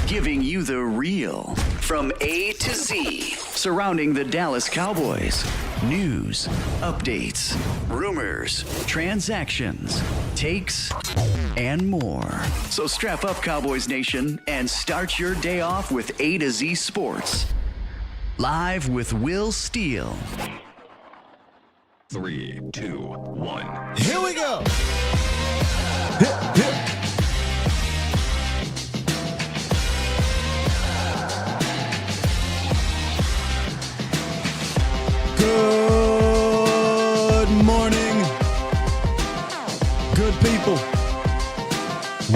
giving you the real from A to Z surrounding the Dallas Cowboys. News, updates, rumors, transactions, takes, and more. So strap up, Cowboys Nation, and start your day off with A to Z Sports. Live with Will Steele. 3, 2, 1. Here we go. Good morning, good people.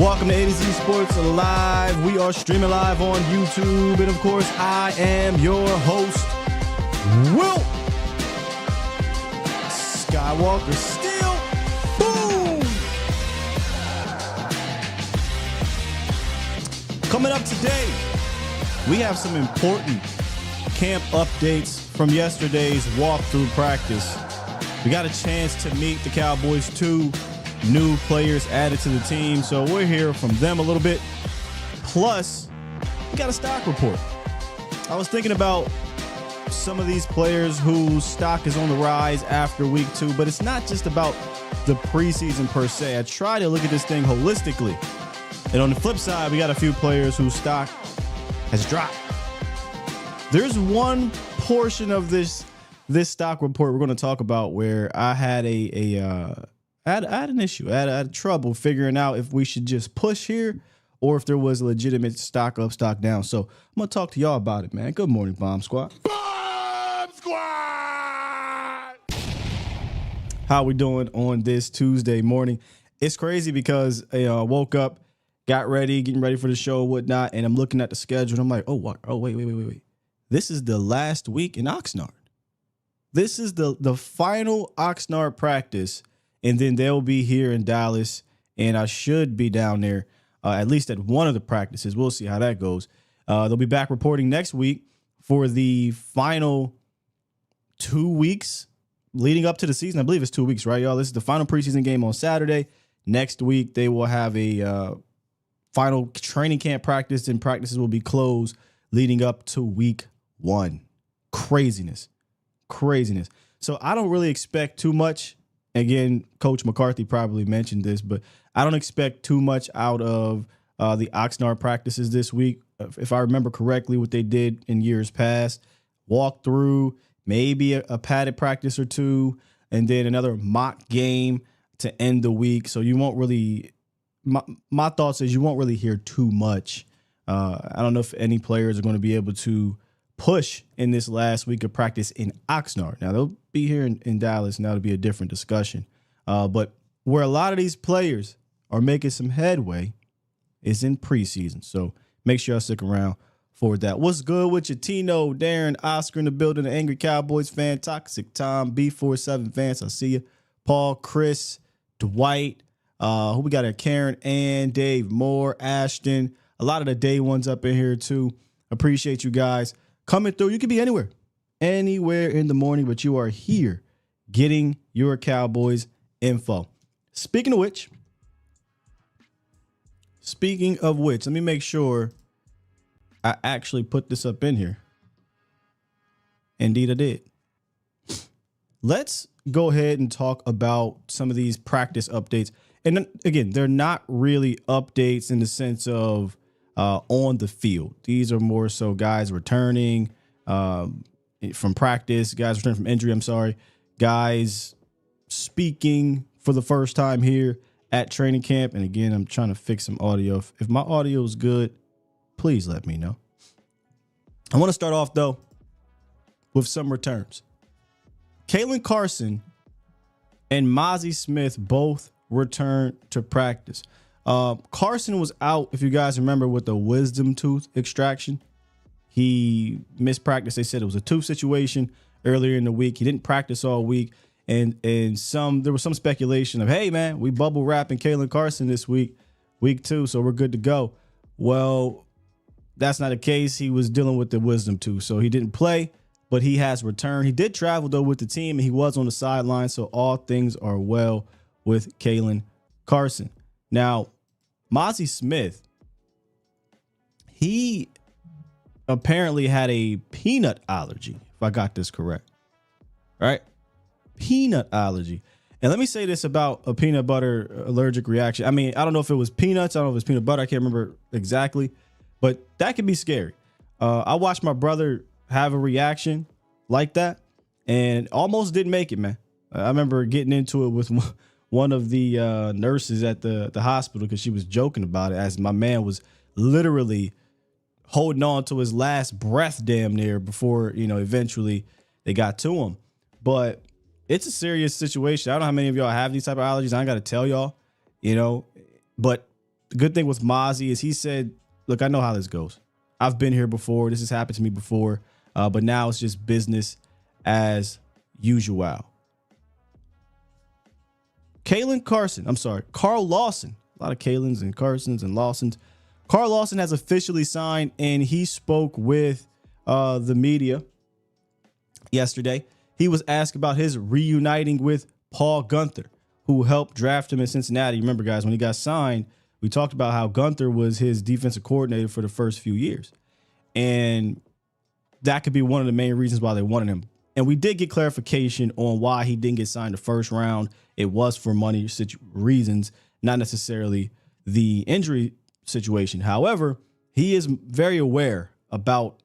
Welcome to A to Z Sports Live. We are streaming live on YouTube. And of course, I am your host, Will Skywalker Steele. Boom! Coming up today, we have some important camp updates from yesterday's walkthrough practice. We got a chance to meet the Cowboys' 2 new players added to the team, so we'll hear from them a little bit. Plus, we got a stock report. I was thinking about some of these players whose stock is on the rise after week 2, but it's not just about the preseason per se. I try to look at this thing holistically. And on the flip side, we got a few players whose stock has dropped. There's one portion of this stock report we're going to talk about where I had I had an issue. I had trouble figuring out if we should just push here or if there was a legitimate stock up, stock down. So I'm going to talk to y'all about it, man. Good morning, Bomb Squad. Bomb Squad! How we doing on this Tuesday morning? It's crazy because I woke up, got ready, getting ready for the show and whatnot, and I'm looking at the schedule, and I'm like, wait. This is the last week in Oxnard. This is the final Oxnard practice, and then they'll be here in Dallas, and I should be down there at least at one of the practices. We'll see how that goes. They'll be back reporting next week for the final 2 weeks leading up to the season. I believe it's 2 weeks, right, y'all? This is the final preseason game on Saturday. Next week, they will have a final training camp practice, and practices will be closed leading up to week 1. Craziness. So I don't really expect too much. Again, Coach McCarthy probably mentioned this, but I don't expect too much out of the Oxnard practices this week. If I remember correctly, what they did in years past, walk through, maybe a padded practice or two, and then another mock game to end the week. So you won't really, my thoughts is you won't really hear too much. I don't know if any players are going to be able to push in this last week of practice in Oxnard. Now, they'll be here in Dallas, and that'll be a different discussion. But where a lot of these players are making some headway is in preseason. So make sure y'all stick around for that. What's good with you? Tino, Darren, Oscar in the building, the Angry Cowboys fan, Toxic Tom, B47 fans, I see you. Paul, Chris, Dwight, who we got here? Karen, Ann, Dave, Moore, Ashton. A lot of the day ones up in here, too. Appreciate you guys coming through. You could be anywhere in the morning, but you are here getting your Cowboys info. Speaking of which, let me make sure I actually put this up in here. Indeed, I did. Let's go ahead and talk about some of these practice updates. And then, again, they're not really updates in the sense of on the field. These are more so guys returning from practice, guys returning from injury, guys speaking for the first time here at training camp. And again, I'm trying to fix some audio. If my audio is good, please let me know. I want to start off, though, with some returns. Kalen Carson and Mozzie Smith both returned to practice. Carson was out, if you guys remember, with the wisdom tooth extraction. He missed practice. They said it was a tooth situation earlier in the week. He didn't practice all week. And there was some speculation of, hey, man, we bubble wrapping Kalen Carson this week 2, so we're good to go. Well, that's not the case. He was dealing with the wisdom tooth, so he didn't play, but he has returned. He did travel, though, with the team, and he was on the sideline, so all things are well with Kalen Carson. Now, Mozzie Smith, he apparently had a peanut allergy, if I got this correct. Right? Peanut allergy. And let me say this about a peanut butter allergic reaction. I mean, I don't know if it was peanuts. I don't know if it's peanut butter. I can't remember exactly, but that can be scary. I watched my brother have a reaction like that and almost didn't make it, man. I remember getting into it with one of the nurses at the hospital because she was joking about it as my man was literally holding on to his last breath damn near before, eventually they got to him. But it's a serious situation. I don't know how many of y'all have these type of allergies. I ain't got to tell y'all, but the good thing with Mozzie is he said, look, I know how this goes. I've been here before. This has happened to me before. But now it's just business as usual. Carl Lawson. A lot of Kalens and Carsons and Lawsons. Carl Lawson has officially signed, and he spoke with the media yesterday. He was asked about his reuniting with Paul Guenther, who helped draft him in Cincinnati. Remember, guys, when he got signed, we talked about how Guenther was his defensive coordinator for the first few years. And that could be one of the main reasons why they wanted him. And we did get clarification on why he didn't get signed the first round. It was for money reasons, not necessarily the injury situation. However, he is very aware about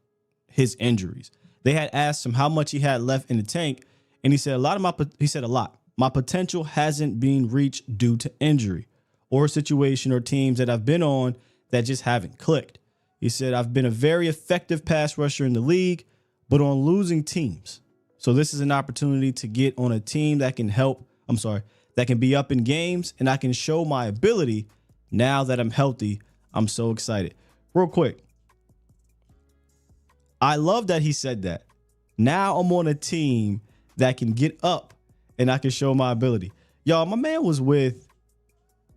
his injuries. They had asked him how much he had left in the tank, and he said a lot. My potential hasn't been reached due to injury or a situation or teams that I've been on that just haven't clicked. He said, I've been a very effective pass rusher in the league, but on losing teams. So this is an opportunity to get on a team that can that can be up in games, and I can show my ability now that I'm healthy. I'm so excited. Real quick. I love that he said that. Now I'm on a team that can get up and I can show my ability. Y'all, my man was with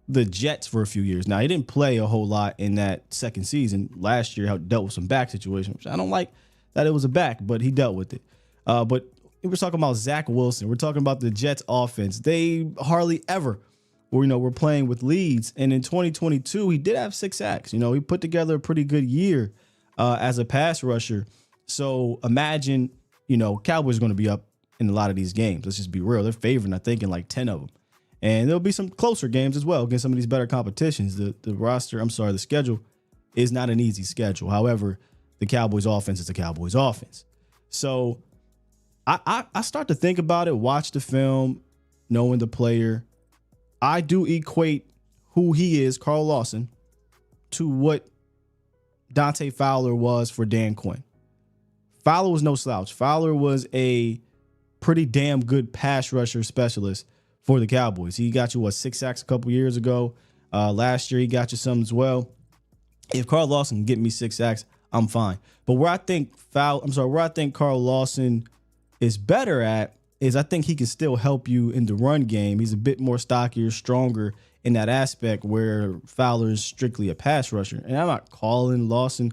the Jets for a few years. Now, he didn't play a whole lot in that second season. Last year, he dealt with some back situation, which I don't like that it was a back, but he dealt with it. But we're talking about Zach Wilson. We're talking about the Jets offense. They hardly ever were playing with leads. And in 2022, he did have 6 sacks. He put together a pretty good year as a pass rusher. So imagine, Cowboys are going to be up in a lot of these games. Let's just be real. They're favoring, I think, in like 10 of them. And there'll be some closer games as well against some of these better competitions. The schedule is not an easy schedule. However, the Cowboys offense is the Cowboys offense. So I start to think about it, watch the film, knowing the player. I do equate who he is, Carl Lawson, to what Dante Fowler was for Dan Quinn. Fowler was no slouch. Fowler was a pretty damn good pass rusher specialist for the Cowboys. He got you 6 sacks a couple years ago. Last year he got you some as well. If Carl Lawson can get me 6 sacks, I'm fine. But where I think Carl Lawson is better at is I think he can still help you in the run game. He's a bit more stockier, stronger in that aspect where Fowler is strictly a pass rusher. And I'm not calling Lawson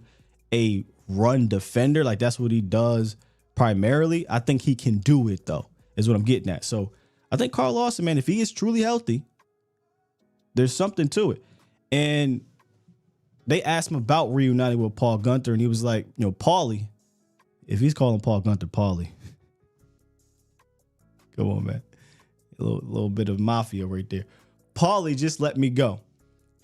a run defender. Like that's what he does primarily. I think he can do it though, is what I'm getting at. So I think Carl Lawson, man, if he is truly healthy, there's something to it. And they asked him about reuniting with Paul Guenther, and he was like, Paulie, if he's calling Paul Guenther Paulie, come on, man. A little bit of mafia right there. Paulie just let me go.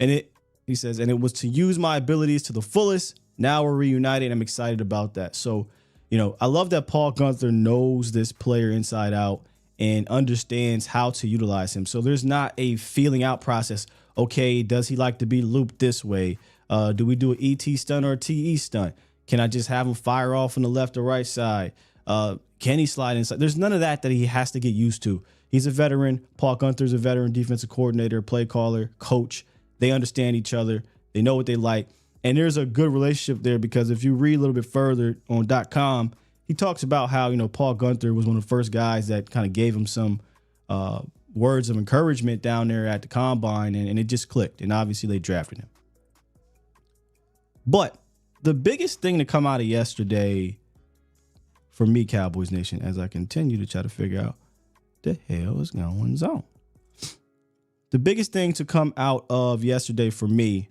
And he says, and it was to use my abilities to the fullest. Now we're reunited. I'm excited about that. So, I love that Paul Guenther knows this player inside out and understands how to utilize him. So there's not a feeling out process. Okay, does he like to be looped this way? Do we do an ET stunt or a TE stunt? Can I just have him fire off on the left or right side? Can he slide inside? There's none of that he has to get used to. He's a veteran. Paul Guenther's a veteran defensive coordinator, play caller, coach. They understand each other. They know what they like. And there's a good relationship there because if you read a little bit further on .com, he talks about how, Paul Guenther was one of the first guys that kind of gave him some words of encouragement down there at the combine, and it just clicked. And obviously they drafted him. But the biggest thing to come out of yesterday for me, Cowboys Nation, as I continue to try to figure out the hell is going on. The biggest thing to come out of yesterday for me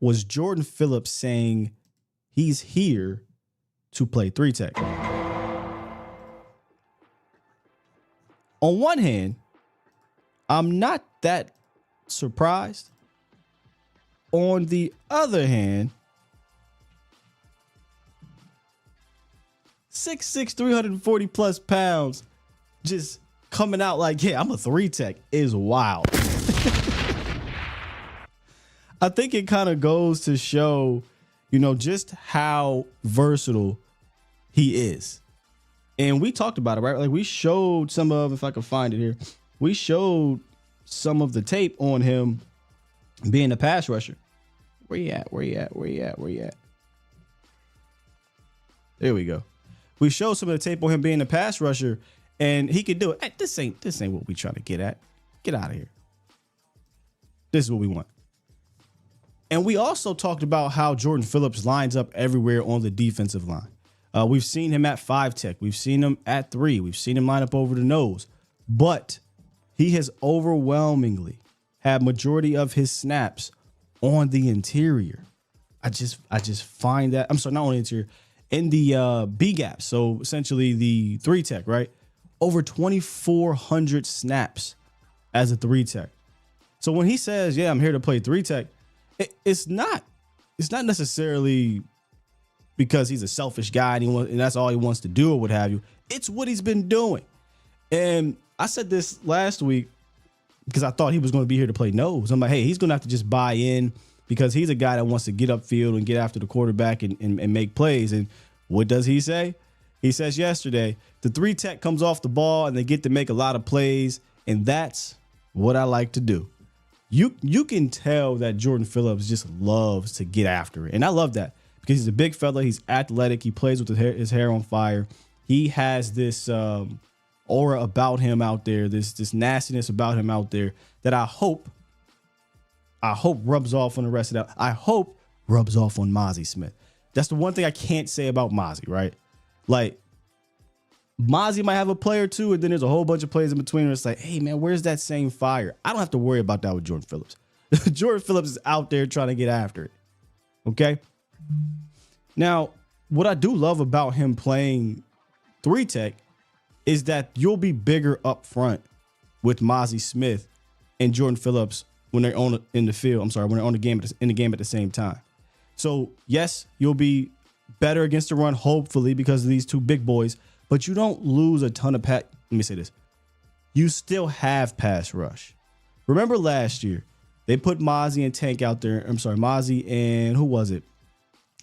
was Jordan Phillips saying he's here to play 3-tech. On one hand, I'm not that surprised. On the other hand, 6'6", 340 plus pounds, just coming out like, yeah, I'm a 3-tech is wild. I think it kind of goes to show, just how versatile he is. And we talked about it, right? Like we showed some of, if I can find it here, we showed some of the tape on him being a pass rusher. Where you at? There we go. We showed some of the tape on him being a pass rusher, and he could do it. Hey, this ain't what we trying to get at. Get out of here. This is what we want. And we also talked about how Jordan Phillips lines up everywhere on the defensive line. We've seen him at 5-tech. We've seen him at 3. We've seen him line up over the nose. But he has overwhelmingly had majority of his snaps on the interior. I just find that, I'm sorry, not on the interior, in the B gap. So essentially the 3-tech, right? Over 2,400 snaps as a 3-tech. So when he says, yeah, I'm here to play 3-tech, it's not necessarily because he's a selfish guy and that's all he wants to do or what have you. It's what he's been doing. And I said this last week because I thought he was going to be here to play nose. I'm like, hey, he's going to have to just buy in because he's a guy that wants to get upfield and get after the quarterback and make plays. And what does he say? He says yesterday, the 3-tech comes off the ball and they get to make a lot of plays. And that's what I like to do. You can tell that Jordan Phillips just loves to get after it. And I love that because he's a big fella. He's athletic. He plays with his hair on fire. He has this aura about him out there, this nastiness about him out there that I hope rubs off on the rest of that. I hope rubs off on Mazi Smith. That's the one thing I can't say about Mazi, right? Like, Mazi might have a play or two, and then there's a whole bunch of plays in between. And it's like, hey, man, where's that same fire? I don't have to worry about that with Jordan Phillips. Jordan Phillips is out there trying to get after it. Okay? Now, what I do love about him playing 3-tech is that you'll be bigger up front with Mazi Smith and Jordan Phillips when they're in the field. I'm sorry, when they're in the game at the same time. So, yes, you'll be better against the run, hopefully, because of these two big boys. But you don't lose a ton of Let me say this. You still have pass rush. Remember last year, they put Mazi and Tank out there. I'm sorry, Mazi and who was it?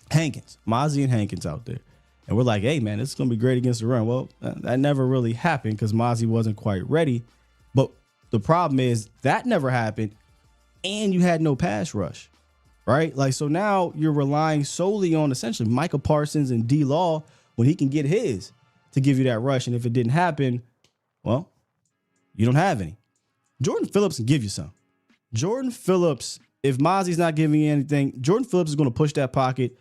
Hankins. Mazi and Hankins out there. And we're like, hey, man, this is going to be great against the run. Well, that never really happened because Mazi wasn't quite ready. But the problem is that never happened. And you had no pass rush, right? Like, so now you're relying solely on essentially Micah Parsons and D Law when he can get his to give you that rush. And if it didn't happen, well, you don't have any. Jordan Phillips can give you some. Jordan Phillips, if Mazi's not giving you anything, Jordan Phillips is going to push that pocket.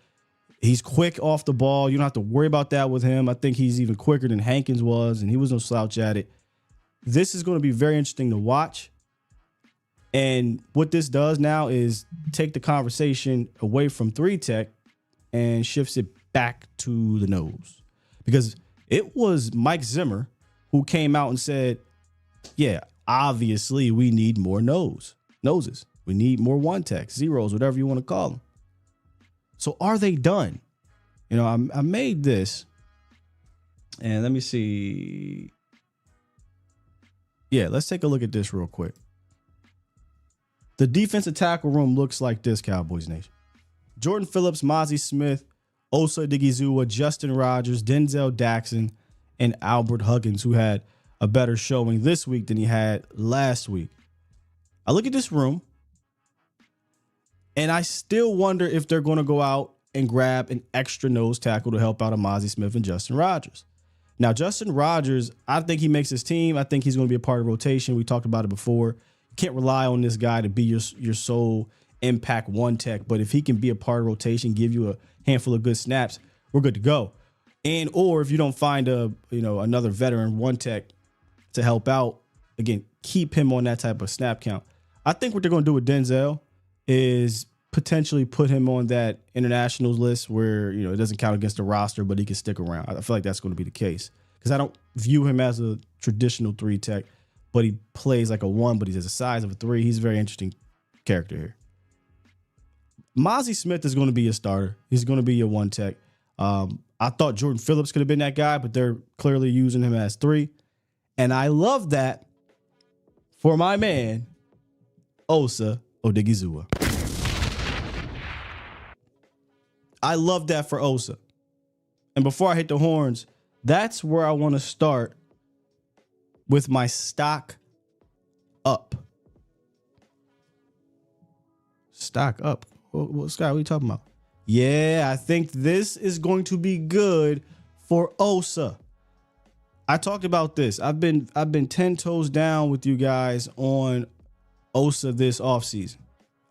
He's quick off the ball. You don't have to worry about that with him. I think he's even quicker than Hankins was, and he was no slouch at it. This is going to be very interesting to watch. And what this does now is take the conversation away from 3-tech and shifts it back to the nose. Because it was Mike Zimmer who came out and said, yeah, obviously we need more noses. We need more 1-techs, zeros, whatever you want to call them. So are they done? You know, I made this and let me see. Yeah, let's take a look at this real quick. The defensive tackle room looks like this, Cowboys Nation. Jordan Phillips, Mazi Smith, Osa Digizua, Justin Rogers, Denzel Daxon, and Albert Huggins, who had a better showing this week than he had last week. I look at this room, and I still wonder if they're going to go out and grab an extra nose tackle to help out Mazi Smith and Justin Rogers. Now, Justin Rogers, I think he makes his team. I think he's going to be a part of rotation. We talked about it before. You can't rely on this guy to be your sole impact 1-tech, but if he can be a part of rotation, give you a handful of good snaps, we're good to go. And or if you don't find another veteran 1-tech to help out, again, keep him on that type of snap count. I think what they're going to do with Denzel is potentially put him on that internationals list where, it doesn't count against the roster, but he can stick around. I feel like that's going to be the case because I don't view him as a traditional 3 tech, but he plays like a 1, but he's the size of a 3. He's a very interesting character here. Mozzie Smith is going to be a starter. He's going to be a 1 tech. I thought Jordan Phillips could have been that guy, but they're clearly using him as 3. And I love that for my man, Osa Odigizua. I love that for Osa. And before I hit the horns, that's where I want to start with my stock up. Stock up. What Scott, what are you talking about? Yeah, I think this is going to be good for Osa. I talked about this. I've been 10 toes down with you guys on Osa this offseason.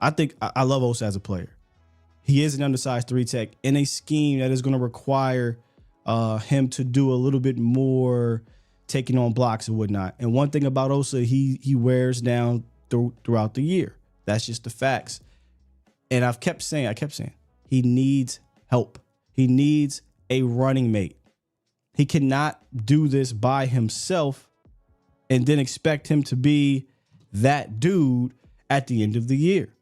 I think I love Osa as a player. He is an undersized 3 tech in a scheme that is going to require him to do a little bit more taking on blocks and whatnot. And one thing about Osa, he wears down throughout the year. That's just the facts. And I kept saying, he needs help. He needs a running mate. He cannot do this by himself and then expect him to be that dude at the end of the year.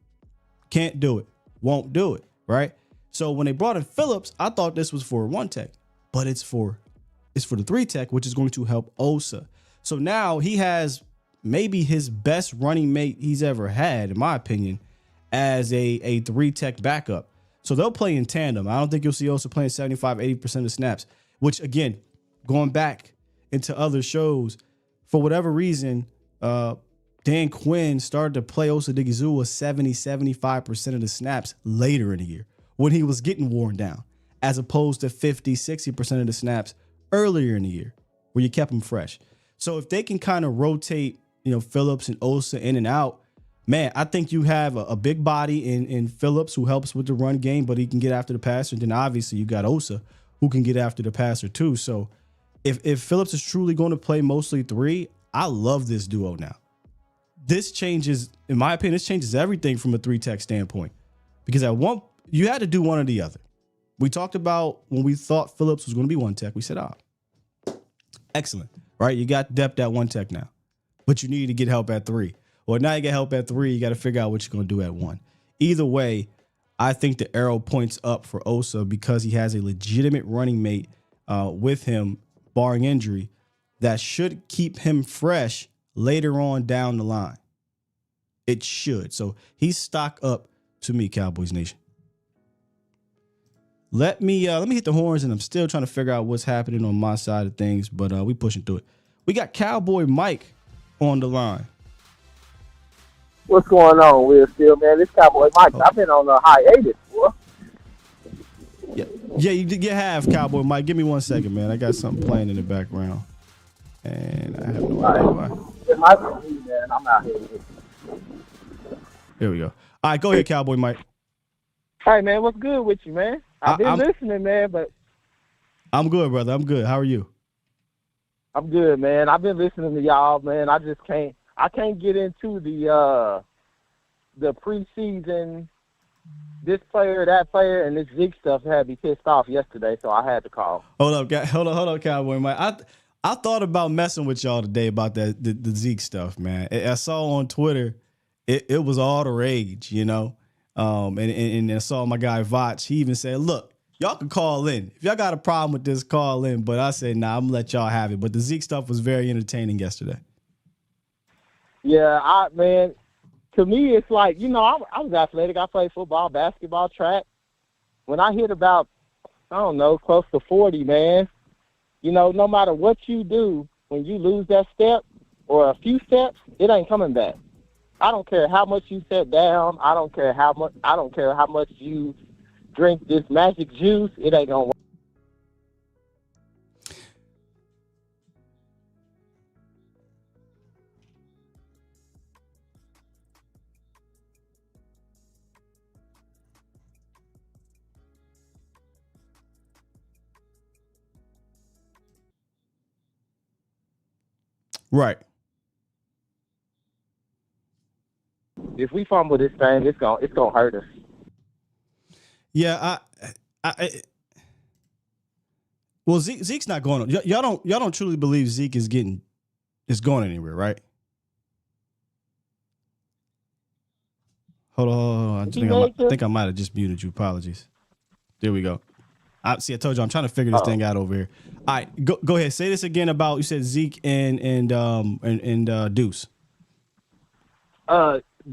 Can't do it. Won't do it. Right? So when they brought in Phillips, I thought this was for a 1 tech, but it's for the 3 tech, which is going to help Osa. So now he has maybe his best running mate he's ever had, in my opinion, as a 3 tech backup. So they'll play in tandem. I don't think you'll see Osa playing 75, 80% of snaps, which again, going back into other shows, for whatever reason, Dan Quinn started to play Osa Odigizua 70, 75% of the snaps later in the year when he was getting worn down, as opposed to 50, 60% of the snaps earlier in the year where you kept him fresh. So if they can kind of rotate, Phillips and Osa in and out, man, I think you have a big body in Phillips who helps with the run game, but he can get after the passer. And then obviously you got Osa who can get after the passer too. So if Phillips is truly going to play mostly 3, I love this duo now. This changes, in my opinion, this changes everything from a 3 tech standpoint, because you had to do one or the other. We talked about when we thought Phillips was going to be 1 tech, we said, excellent, right? You got depth at 1 tech now, but you need to get help at 3. Well, now you get help at 3, you got to figure out what you're going to do at 1. Either way, I think the arrow points up for Osa because he has a legitimate running mate with him, barring injury, that should keep him fresh later on down the line. It should. So he's stock up to me, Cowboys Nation. Let me hit the horns, and I'm still trying to figure out what's happening on my side of things, but we pushing through it. We got Cowboy Mike on the line. What's going on, Will Steele, man? This Cowboy Mike. I've been on a hiatus, boy. Yeah, you have, Cowboy Mike. Give me 1 second, man. I got something playing in the background, and I have no idea why. It might be me, man. I'm out here. Here we go. All right, go ahead, Cowboy Mike. Hey, man, what's good with you, man? I've been listening, man, but I'm good, brother. I'm good. How are you? I'm good, man. I've been listening to y'all, man. I can't get into the preseason, this player, that player, and this Zeke stuff had me pissed off yesterday, so I had to call. Hold up, Cowboy Mike. I thought about messing with y'all today about the Zeke stuff, man. I saw on Twitter, it was all the rage, and I saw my guy Vach. He even said, "Look, y'all can call in if y'all got a problem with this. Call in." But I said, "Nah, I'm gonna let y'all have it." But the Zeke stuff was very entertaining yesterday. Yeah, man. To me, it's like, I was athletic. I played football, basketball, track. When I hit about, close to 40, man, no matter what you do, when you lose that step or a few steps, it ain't coming back. I don't care how much you sit down. I don't care how much you drink this magic juice. It ain't gonna work. Right. If we fumble this thing, it's gonna hurt us. Yeah, well, Zeke's not going. Y'all don't truly believe Zeke is going anywhere, right? Hold on. I think I might have just muted you. Apologies. There we go. I told you I'm trying to figure this thing out over here. All right, go ahead. Say this again about you said Zeke and Deuce.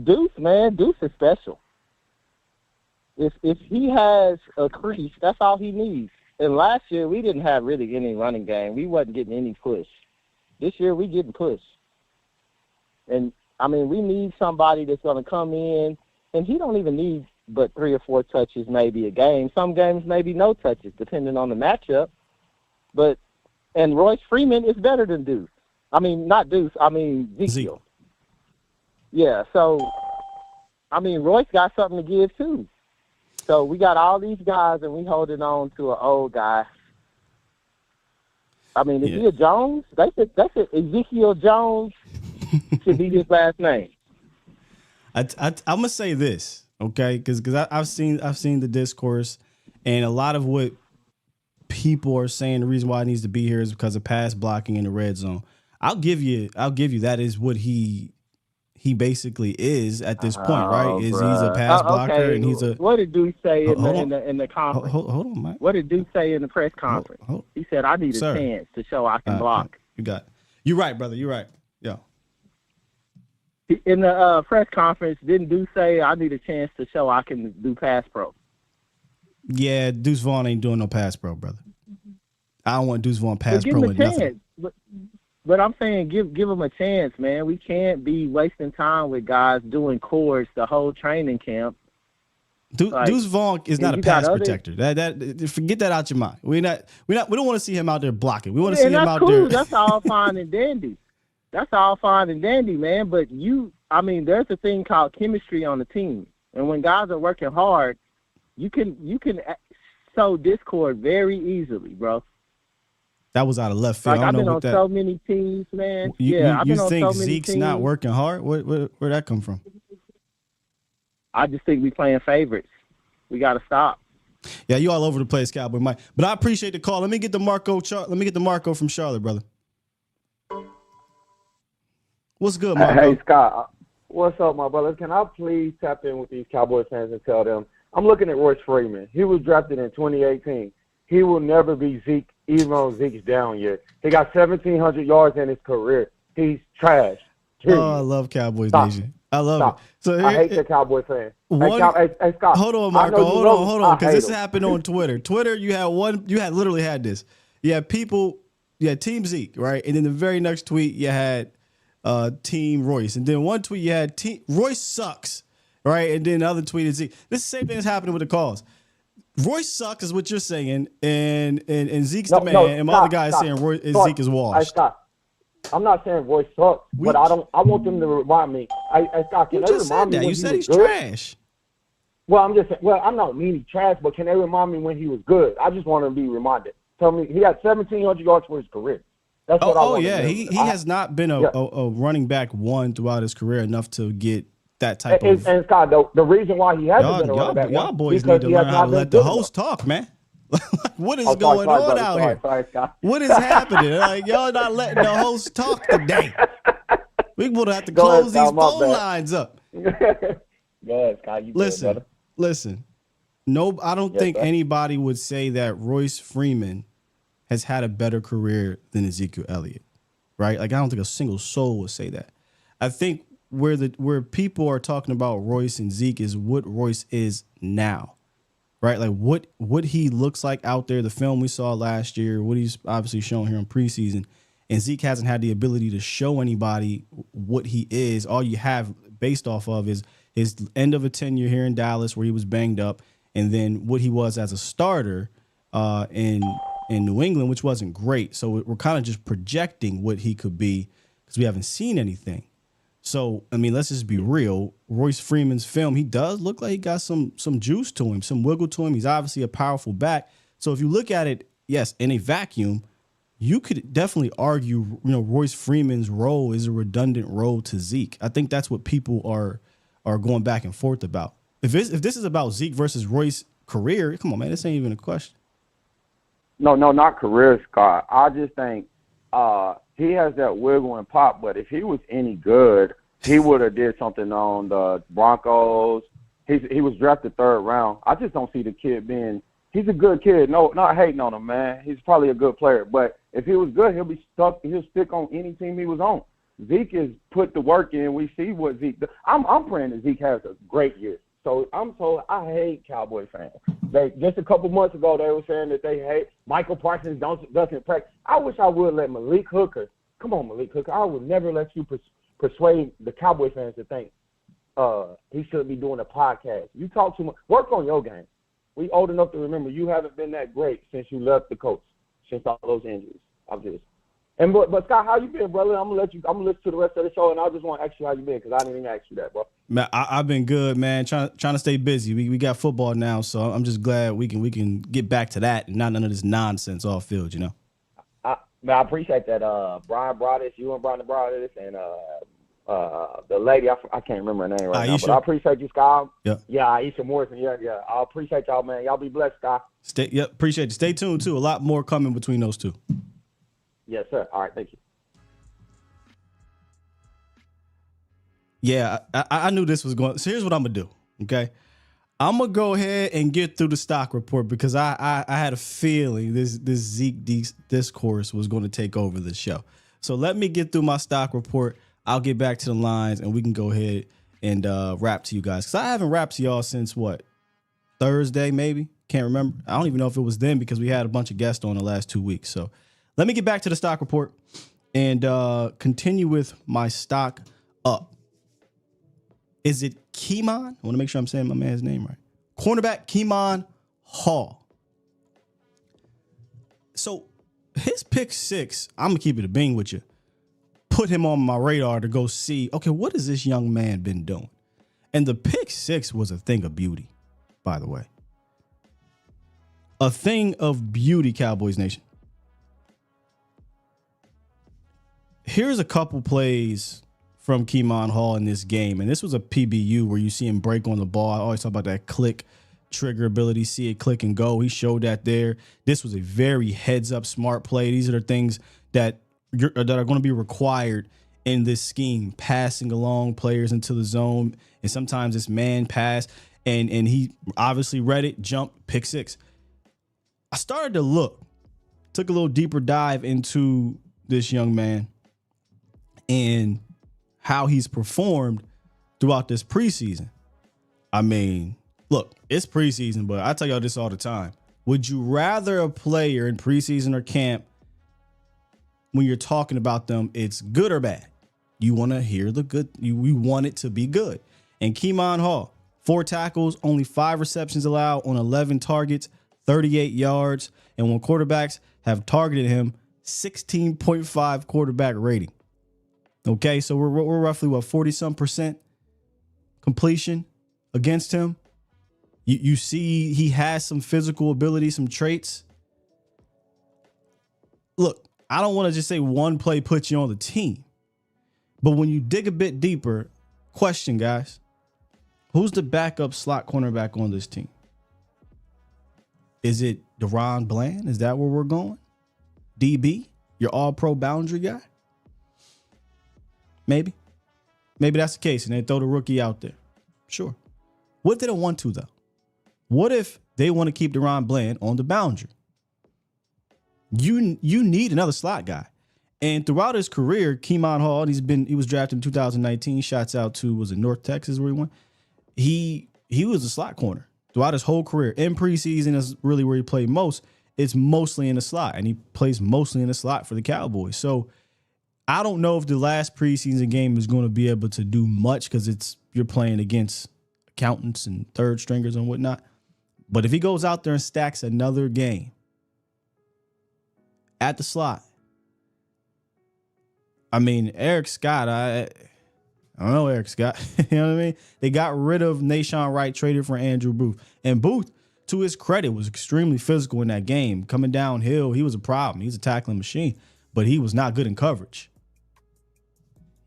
Deuce, man, Deuce is special. If he has a crease, that's all he needs. And last year we didn't have really any running game. We wasn't getting any push. This year we getting push. And I mean, we need somebody that's going to come in, and he don't even need but 3 or 4 touches maybe a game. Some games maybe no touches, depending on the matchup. And Royce Freeman is better than Deuce. I mean, not Deuce. I mean, Ezekiel. Yeah, so, I mean, Royce got something to give, too. So we got all these guys, and we holding on to an old guy. I mean, is he a Jones? That's it. Ezekiel Jones should be his last name. I'm gonna say this, okay? Because I've seen the discourse, and a lot of what people are saying the reason why he needs to be here is because of pass blocking in the red zone. I'll give you that is what he basically is at this point, right? He's a pass blocker, and he's a. What did Deuce say in the conference? Hold on, Mike. What did Deuce say in the press conference? He said, "I need a chance to show I can block." You got it. You're right, brother. You're right. Yeah. In the press conference, didn't Deuce say, "I need a chance to show I can do pass pro"? Yeah, Deuce Vaughn ain't doing no pass pro, brother. I don't want Deuce Vaughn pass pro with nothing. But I'm saying give him a chance, man. We can't be wasting time with guys doing chords the whole training camp. Deuce Vaughn is not a pass protector. That forget that out your mind. We don't want to see him out there blocking. We want to see him out there. That's all fine and dandy. That's all fine and dandy, man. But there's a thing called chemistry on the team, and when guys are working hard, you can sow discord very easily, bro. That was out of left field. I've been on so many teams, man. I've been on so many teams. You think Zeke's not working hard? Where'd that come from? I just think we playing favorites. We got to stop. Yeah, you all over the place, Cowboy Mike. But I appreciate the call. Let me get the Marco from Charlotte, brother. What's good, Marco? Hey, Scott. What's up, my brother? Can I please tap in with these Cowboys fans and tell them I'm looking at Royce Freeman. He was drafted in 2018. He will never be Zeke, even though Zeke's down yet. He got 1,700 yards in his career. He's trash. Jeez. Oh, I love Cowboys Nation. I love it. So I hate the Cowboy fan. Hey, Scott. Hold on, Marco. Hold on, because this happened on Twitter. Twitter, you literally had this. You had Team Zeke, right? And then the very next tweet, you had Team Royce. And then one tweet, you had Royce sucks, right? And then the other tweet is Zeke. This is the same thing that's happening with the calls. Royce sucks is what you're saying, and Zeke's the man, and my other guy is saying Zeke is washed. Hey, Scott, I'm not saying Royce sucks, but I want them to remind me. Scott, can they remind me when you said he's good? Trash. Well, I'm just saying. Well, I'm not meaning trash, but can they remind me when he was good? I just want to be reminded. Tell me he had 1,700 yards for his career. That's what I want. Oh yeah, he has not been a running back one throughout his career enough to get that type of. And Scott, the reason why he hasn't been a running back, y'all boys need to learn how to let the host talk, man. What is going on out here? Sorry, Scott. What is happening? Like y'all not letting the host talk today. We would have to close these phone lines up. Go ahead, Scott. Listen. No, I don't think anybody would say that Royce Freeman has had a better career than Ezekiel Elliott, right? Like I don't think a single soul would say that. I think where people are talking about Royce and Zeke is what Royce is now, right? Like what he looks like out there, the film we saw last year, what he's obviously shown here in preseason, and Zeke hasn't had the ability to show anybody what he is. All you have based off of is his end of a tenure here in Dallas where he was banged up, and then what he was as a starter in New England, which wasn't great. So we're kind of just projecting what he could be because we haven't seen anything. So, I mean, let's just be real. Royce Freeman's film, he does look like he got some juice to him, some wiggle to him. He's obviously a powerful back. So if you look at it, yes, in a vacuum, you could definitely argue, Royce Freeman's role is a redundant role to Zeke. I think that's what people are going back and forth about. If this is about Zeke versus Royce career. Come on, man. This ain't even a question. No, not career, Scott. I just think he has that wiggle and pop, but if he was any good, he would have did something on the Broncos. He was drafted 3rd round. I just don't see the kid being – he's a good kid. No, not hating on him, man. He's probably a good player. But if he was good, he'll be stuck. He'll stick on any team he was on. Zeke has put the work in. We see what Zeke – I'm praying that Zeke has a great year. So I hate Cowboy fans. Just a couple months ago, they were saying that they hate Michael Parsons doesn't practice. I wish I would let Malik Hooker – come on, Malik Hooker. I would never let you persuade the Cowboy fans to think he should be doing a podcast. You talk too much. Work on your game. We old enough to remember you haven't been that great since you left the coach, since all those injuries. But Scott, how you been, brother? I'm gonna listen to the rest of the show, and I just want to ask you how you been because I didn't even ask you that, bro. Man, I've been good, man. Trying to stay busy. We got football now, so I'm just glad we can get back to that and not none of this nonsense off field, you know. I appreciate that. Brian brought this. You and Brian brought this, and the lady, I can't remember her name right now, but I appreciate you, Scott. Yeah, Aisha Morrison. Yeah. I appreciate y'all, man. Y'all be blessed, Scott. Appreciate you. Stay tuned too. A lot more coming between those two. Yes, sir. All right, thank you. Yeah, I knew this was going. So here's what I'm gonna do. Okay, I'm gonna go ahead and get through the stock report because I had a feeling this Zeke discourse was going to take over the show. So let me get through my stock report. I'll get back to the lines and we can go ahead and rap to you guys because I haven't rapped to y'all since what, Thursday maybe? Can't remember. I don't even know if it was then because we had a bunch of guests on the last 2 weeks. So let me get back to the stock report and continue with my stock up. Is it Keemon? I want to make sure I'm saying my man's name right. Cornerback Keemon Hall. So his pick 6, I'm going to keep it a bean with you. Put him on my radar to go see, okay, what has this young man been doing? And the pick 6 was a thing of beauty, by the way. A thing of beauty, Cowboys Nation. Here's a couple plays from Keemon Hall in this game. And this was a PBU where you see him break on the ball. I always talk about that click trigger ability, see it click and go. He showed that there. This was a very heads up smart play. These are the things that are going to be required in this scheme, passing along players into the zone. And sometimes it's man pass. And he obviously read it, jumped, pick 6. I started to look, took a little deeper dive into this young man and how he's performed throughout this preseason. I mean, look, it's preseason, but I tell y'all this all the time. Would you rather a player in preseason or camp, when you're talking about them, it's good or bad? You want to hear the good. You want it to be good. And Keemon Hall, 4 tackles, only 5 receptions allowed on 11 targets, 38 yards. And when quarterbacks have targeted him, 16.5 quarterback rating. Okay, so we're roughly, 40-some% completion against him. You see he has some physical ability, some traits. Look, I don't want to just say one play puts you on the team. But when you dig a bit deeper, question, guys, who's the backup slot cornerback on this team? Is it Deron Bland? Is that where we're going? DB, your all-pro boundary guy? Maybe that's the case, and they throw the rookie out there. Sure. What if they don't want to, though? What if they want to keep Deron Bland on the boundary? You need another slot guy. And throughout his career, Keemon Hall, he was drafted in 2019. Shots out to, was it North Texas where he went? He was a slot corner throughout his whole career. In preseason is really where he played most. It's mostly in the slot, and he plays mostly in the slot for the Cowboys. So I don't know if the last preseason game is going to be able to do much because you're playing against accountants and third stringers and whatnot. But if he goes out there and stacks another game at the slot, I mean, Eric Scott, I don't know Eric Scott. You know what I mean? They got rid of Nashawn Wright, traded for Andrew Booth. And Booth, to his credit, was extremely physical in that game. Coming downhill, he was a problem. He's a tackling machine, but he was not good in coverage.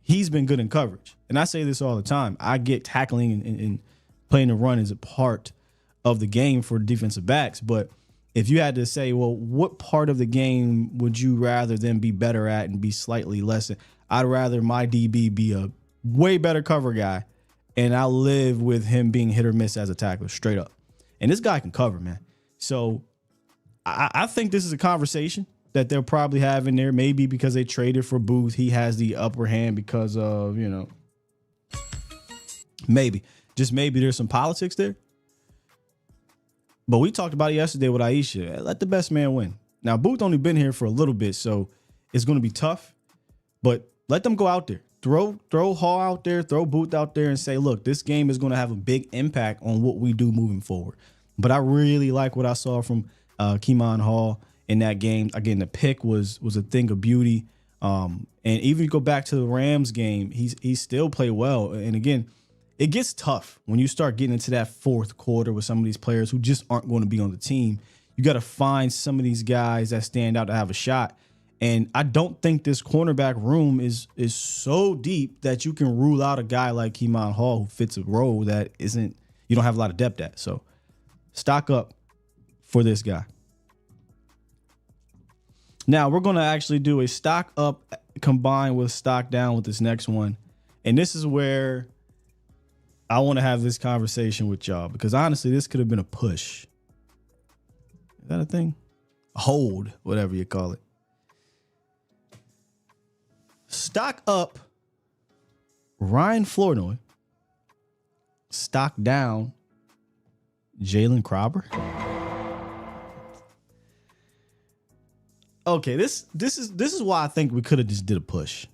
He's been good in coverage. And I say this all the time. I get tackling and playing the run is a part of the game for defensive backs. But if you had to say, well, what part of the game would you rather them be better at and be slightly less? I'd rather my DB be a way better cover guy, and I'll live with him being hit or miss as a tackler, straight up. And this guy can cover, man. So I think this is a conversation that they'll probably have in there, maybe because they traded for Booth. He has the upper hand because of, maybe, just maybe there's some politics there. But we talked about it yesterday with Aisha. Let the best man win. Now, Booth only been here for a little bit, so it's going to be tough. But let them go out there. Throw Hall out there, throw Booth out there and say, look, this game is going to have a big impact on what we do moving forward. But I really like what I saw from Keemon Hall in that game. Again, the pick was a thing of beauty. And even you go back to the Rams game, he still played well. And again, it gets tough when you start getting into that fourth quarter with some of these players who just aren't going to be on the team. You got to find some of these guys that stand out to have a shot. And I don't think this cornerback room is so deep that you can rule out a guy like Keemon Hall who fits a role that you don't have a lot of depth at. So stock up for this guy. Now we're going to actually do a stock up combined with stock down with this next one. And this is where I want to have this conversation with y'all, because honestly, this could have been a push. Is that a thing? A hold, whatever you call it. Stock up Ryan Flournoy. Stock down Jalen Cropper. Okay, this is why I think we could have just did a push.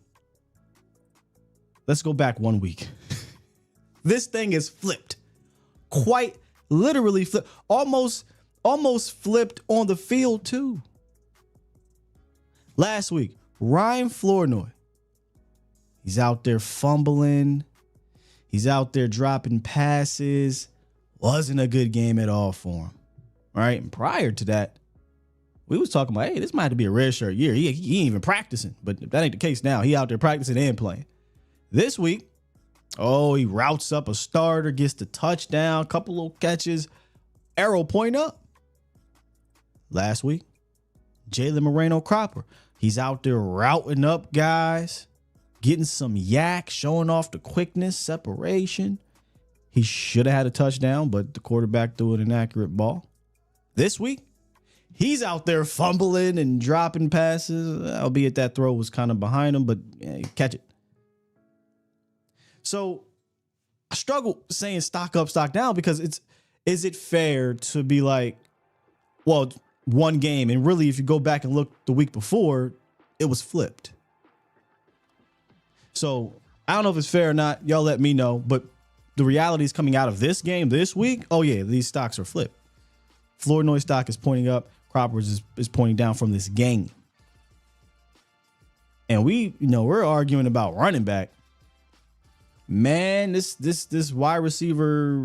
Let's go back 1 week. This thing is flipped. Quite literally flipped. Almost flipped on the field too. Last week, Ryan Flournoy. He's out there fumbling. He's out there dropping passes. Wasn't a good game at all for him. All right. And prior to that, we was talking about, hey, this might have to be a red shirt year. He ain't even practicing. But that ain't the case now. He out there practicing and playing. This week, he routes up a starter, gets the touchdown, couple little catches, arrow point up. Last week, Jalen Moreno Cropper. He's out there routing up guys, getting some yak, showing off the quickness, separation. He should have had a touchdown, but the quarterback threw an inaccurate ball. This week, he's out there fumbling and dropping passes, albeit that throw was kind of behind him, but catch it. So I struggle saying stock up, stock down, because is it fair to be like, well, one game, and really if you go back and look the week before, it was flipped. So I don't know if it's fair or not. Y'all let me know. But the reality is coming out of this game this week, oh yeah, these stocks are flipped. Flournoy stock is pointing up. Cropper's is pointing down from this game. And we're arguing about running back. Man, this wide receiver,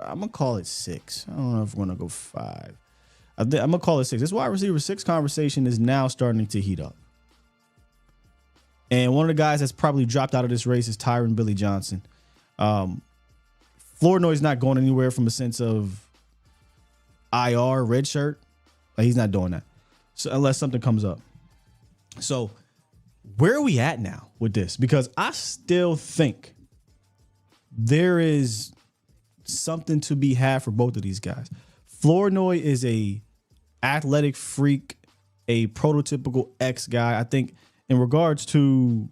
I'm gonna call it 6. I don't know if we're gonna go 5. I'm gonna call it 6. This wide receiver 6 conversation is now starting to heat up. And one of the guys that's probably dropped out of this race is Tyron Billy Johnson. Flournoy's not going anywhere from a sense of IR, red shirt. He's not doing that. So unless something comes up. So where are we at now with this? Because I still think there is something to be had for both of these guys. Flournoy is a athletic freak, a prototypical X guy. I think in regards to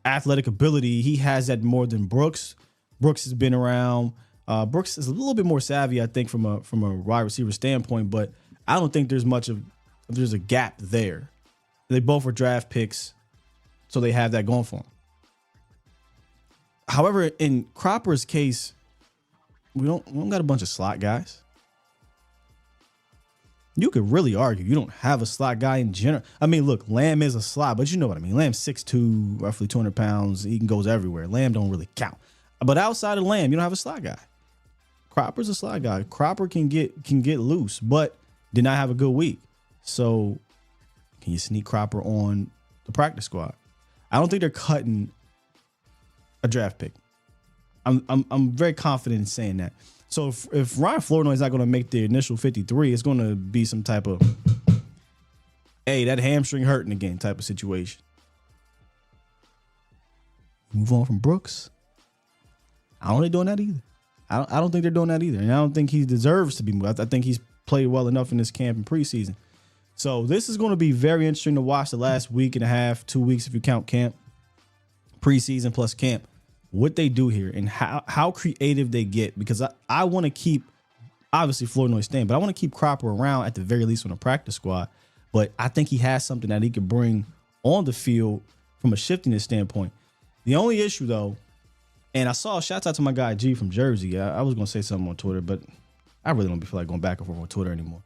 athletic ability, he has that more than Brooks. Brooks has been around. Brooks is a little bit more savvy, I think, from a wide receiver standpoint, but I don't think there's a gap there. They both were draft picks, so they have that going for them. However, in Cropper's case, we don't got a bunch of slot guys. You could really argue you don't have a slot guy in general. I mean, look, Lamb is a slot, but you know what I mean. Lamb's 6'2", roughly 200 pounds. He goes everywhere. Lamb don't really count. But outside of Lamb, you don't have a slot guy. Cropper's a slot guy. Cropper can get loose, but did not have a good week. So can you sneak Cropper on the practice squad? I don't think they're cutting a draft pick. I'm very confident in saying that. So if Ryan Flournoy is not going to make the initial 53, it's going to be some type of, hey, that hamstring hurting again type of situation. Move on from Brooks. I don't think they're doing that either. I don't think they're doing that either. And I don't think he deserves to be moved. I think he's played well enough in this camp and preseason. So this is going to be very interesting to watch the last week and a half, 2 weeks if you count camp, preseason plus camp, what they do here and how creative they get. Because I want to keep, obviously Flournoy staying, but I want to keep Cropper around at the very least on the practice squad. But I think he has something that he could bring on the field from a shiftiness standpoint. The only issue, though, and I saw, shouts out to my guy G from Jersey. I was going to say something on Twitter, but I really don't feel like going back and forth on Twitter anymore.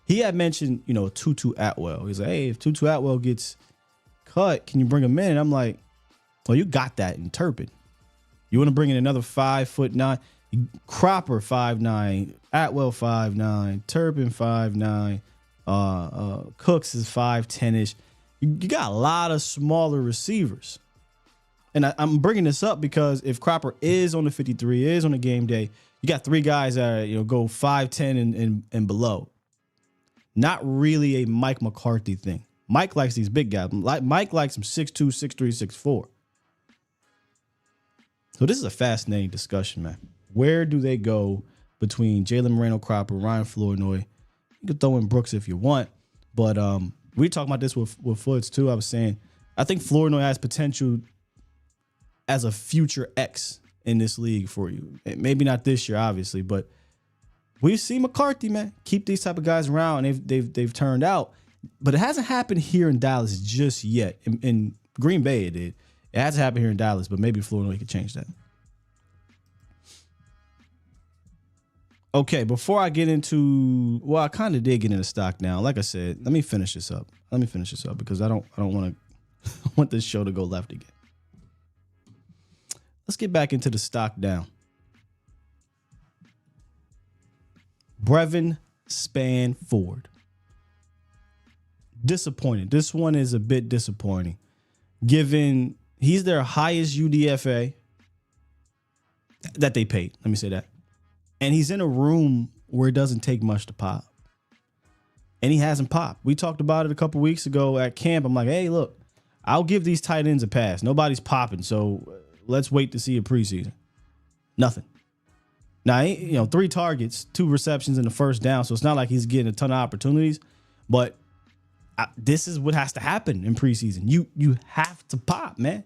He had mentioned, Tutu Atwell. He's like, hey, if Tutu Atwell gets cut, can you bring him in? And I'm like, well, you got that in Turpin. You want to bring in another 5'9", Cropper 5'9", Atwell 5'9", Turpin 5'9", Cooks is 5'10"-ish. You got a lot of smaller receivers. And I'm bringing this up because if Cropper is on the 53, is on the game day, you got three guys that go 5'10" and below. Not really a Mike McCarthy thing. Mike likes these big guys. Mike likes them 6'2", 6'3", 6'4". So this is a fascinating discussion, man. Where do they go between Jalen Moreno, Cropper, Ryan Flournoy? You can throw in Brooks if you want, but we talking about this with Foots too. I was saying I think Flournoy has potential as a future X in this league for you. Maybe not this year, obviously, but we've seen McCarthy, man, keep these type of guys around, and they've turned out. But it hasn't happened here in Dallas just yet. In Green Bay, it did. It hasn't happened here in Dallas, but maybe Flournoy could change that. Okay, before I get into, well, I kind of did get into stock now. Like I said, let me finish this up. Because I don't want to want this show to go left again. Let's get back into the stock down. Brevin Spanford. Disappointed. This one is a bit disappointing. Given he's their highest UDFA that they paid. Let me say that. And he's in a room where it doesn't take much to pop. And he hasn't popped. We talked about it a couple weeks ago at camp. I'm like, hey, look, I'll give these tight ends a pass. Nobody's popping, so let's wait to see a preseason. Nothing. Now, 3 targets, 2 receptions in the first down, so it's not like he's getting a ton of opportunities. But this is what has to happen in preseason. You have to pop, man.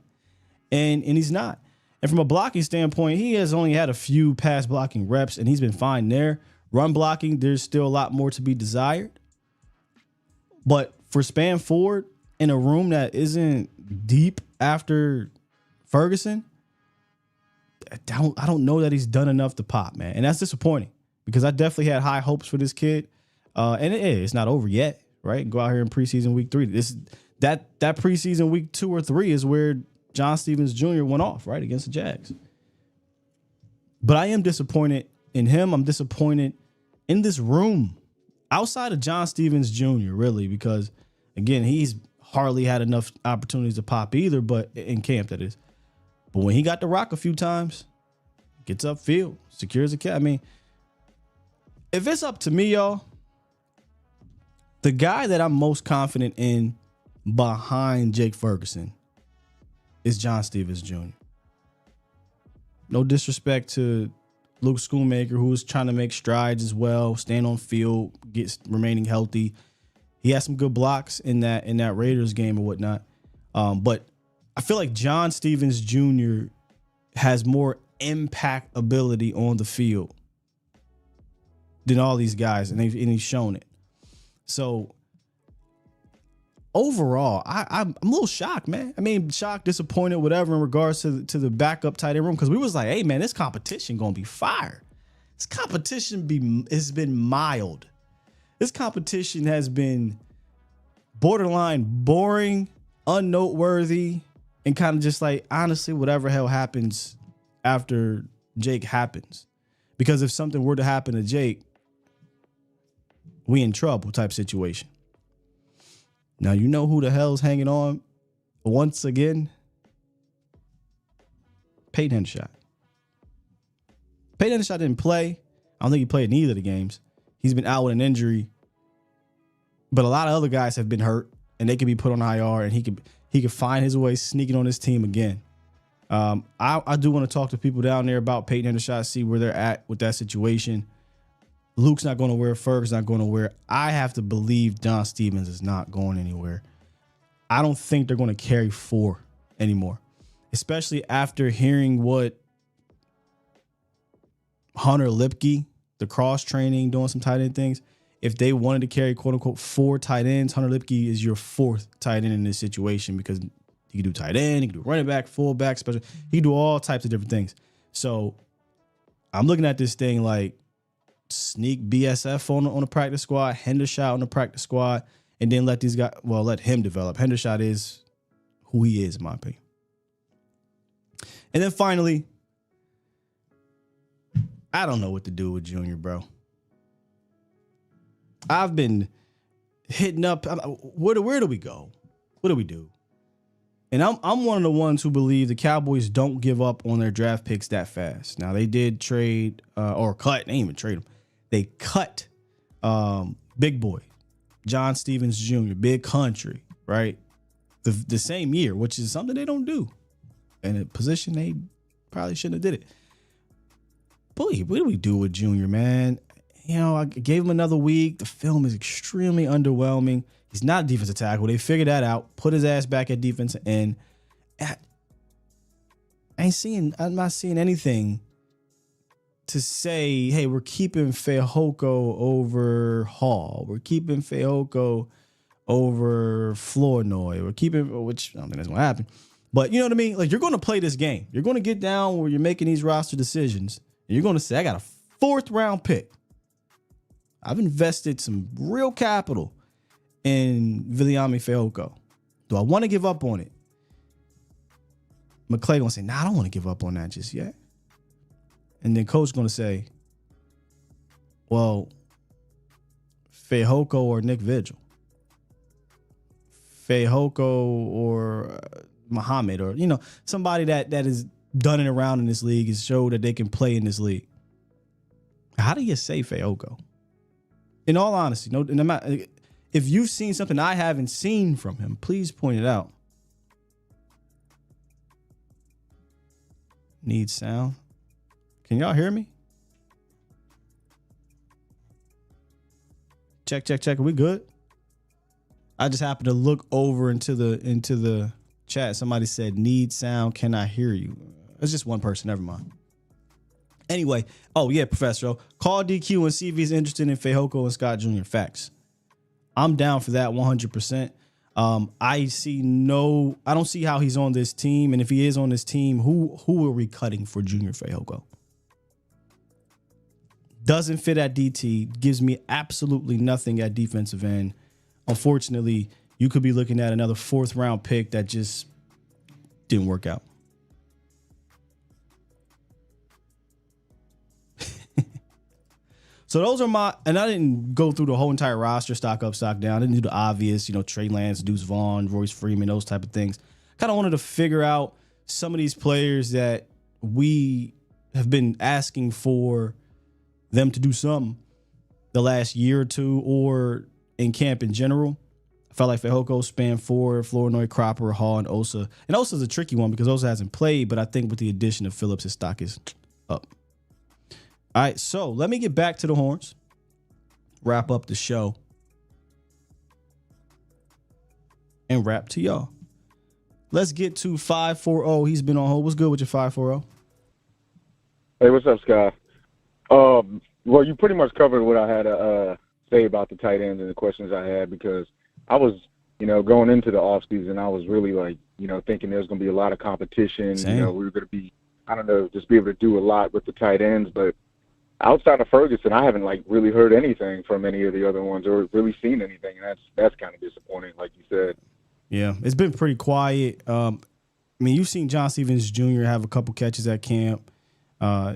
And he's not. And from a blocking standpoint, he has only had a few pass blocking reps, and he's been fine there. Run blocking, there's still a lot more to be desired. But for Spanford, in a room that isn't deep after Ferguson, I don't know that he's done enough to pop, man. And that's disappointing because I definitely had high hopes for this kid. And it's not over yet, right? Go out here in preseason week 3. That preseason week 2 or 3 is where John Stevens Jr. went off, right, against the Jags. But I am disappointed in him. I'm disappointed in this room outside of John Stevens Jr., really, because, again, he's hardly had enough opportunities to pop either, but in camp, that is. But when he got the rock a few times, gets upfield, secures a catch. I mean, if it's up to me, y'all, the guy that I'm most confident in behind Jake Ferguson is John Stevens Jr. No disrespect to Luke Schoonmaker, who is trying to make strides as well, stand on field, remaining healthy. He has some good blocks in that Raiders game or whatnot. But I feel like John Stevens Jr. has more impact ability on the field than all these guys, and he's shown it. So overall, I'm a little shocked, man. I mean, shocked, disappointed, whatever, in regards to the backup tight end room, because we was like, hey, man, this competition gonna be fire. This competition has been mild. This competition has been borderline boring, unnoteworthy, and kind of just like, honestly, whatever hell happens after Jake happens. Because if something were to happen to Jake, we in trouble type situation. Now, you know who the hell's hanging on once again? Peyton Henshot. Peyton Hendershot didn't play. I don't think he played in either of the games. He's been out with an injury. But a lot of other guys have been hurt, and they can be put on IR, and he could find his way sneaking on this team again. I do want to talk to people down there about Peyton Hendershot, see where they're at with that situation. Luke's not going nowhere. Ferg's not going nowhere. I have to believe John Stevens is not going anywhere. I don't think they're going to carry 4 anymore, especially after hearing what Hunter Lipke, the cross training, doing some tight end things. If they wanted to carry, quote unquote, 4 tight ends, Hunter Lipke is your 4th tight end in this situation because he can do tight end, he can do running back, fullback, special. He can do all types of different things. So I'm looking at this thing like sneak BSF on the practice squad, Hendershot on the practice squad, and then let him develop. Hendershot is who he is, in my opinion. And then finally, I don't know what to do with Junior, bro. I've been hitting up. Where do we go? What do we do? And I'm one of the ones who believe the Cowboys don't give up on their draft picks that fast. Now, they did trade or cut. They didn't even trade them. They cut Big Boy, John Stevens Jr., Big Country, right? The same year, which is something they don't do. In a position they probably shouldn't have did it. Boy, what do we do with Junior, man? You know, I gave him another week. The film is extremely underwhelming. He's not a defensive tackle. They figured that out. Put his ass back at defensive end. I'm not seeing anything to say, hey, we're keeping Fehoko over Hall. We're keeping Fehoko over Flournoy. We're keeping, which I don't think that's going to happen. But you know what I mean? Like, you're going to play this game. You're going to get down where you're making these roster decisions. And you're going to say, I got a 4th round pick. I've invested some real capital in Viliami Fehoko. Do I want to give up on it? McClay going to say, nah, I don't want to give up on that just yet. And then coach going to say, well, Fehoko or Nick Vigil. Fehoko or Muhammad, or, you know, somebody that is done it around in this league is showed that they can play in this league. How do you say Fehoko? In all honesty, if you've seen something I haven't seen from him, please point it out. Need sound. Can y'all hear me? Check. Are we good? I just happened to look over into the chat. Somebody said, need sound. Can I hear you? It's just one person. Never mind. Anyway, oh yeah, Professor, call DQ and see if he's interested in Fehoko and Scott Jr. Facts. I'm down for that 100%. I don't see how he's on this team, and if he is on this team, who are we cutting for Junior Fehoko? Doesn't fit at DT, gives me absolutely nothing at defensive end. Unfortunately, you could be looking at another 4th round pick that just didn't work out. So those are and I didn't go through the whole entire roster, stock up, stock down. I didn't do the obvious, Trey Lance, Deuce Vaughn, Royce Freeman, those type of things. Kind of wanted to figure out some of these players that we have been asking for them to do something the last year or two, or in camp in general. I felt like Fehoko, Span Ford, Flournoy, Cropper, Hall, and Osa. And Osa's a tricky one because Osa hasn't played, but I think with the addition of Phillips, his stock is up. All right, so let me get back to the horns, wrap up the show, and wrap to y'all. Let's get to 540. He's been on hold. What's good with your 540? Hey, what's up, Sky? Well, you pretty much covered what I had to say about the tight ends and the questions I had, because I was, going into the offseason, I was really thinking there was going to be a lot of competition. Same. We were going to be, just be able to do a lot with the tight ends. But outside of Ferguson, I haven't really heard anything from any of the other ones or really seen anything. And that's kind of disappointing, like you said. Yeah, it's been pretty quiet. You've seen John Stevens Jr. have a couple catches at camp.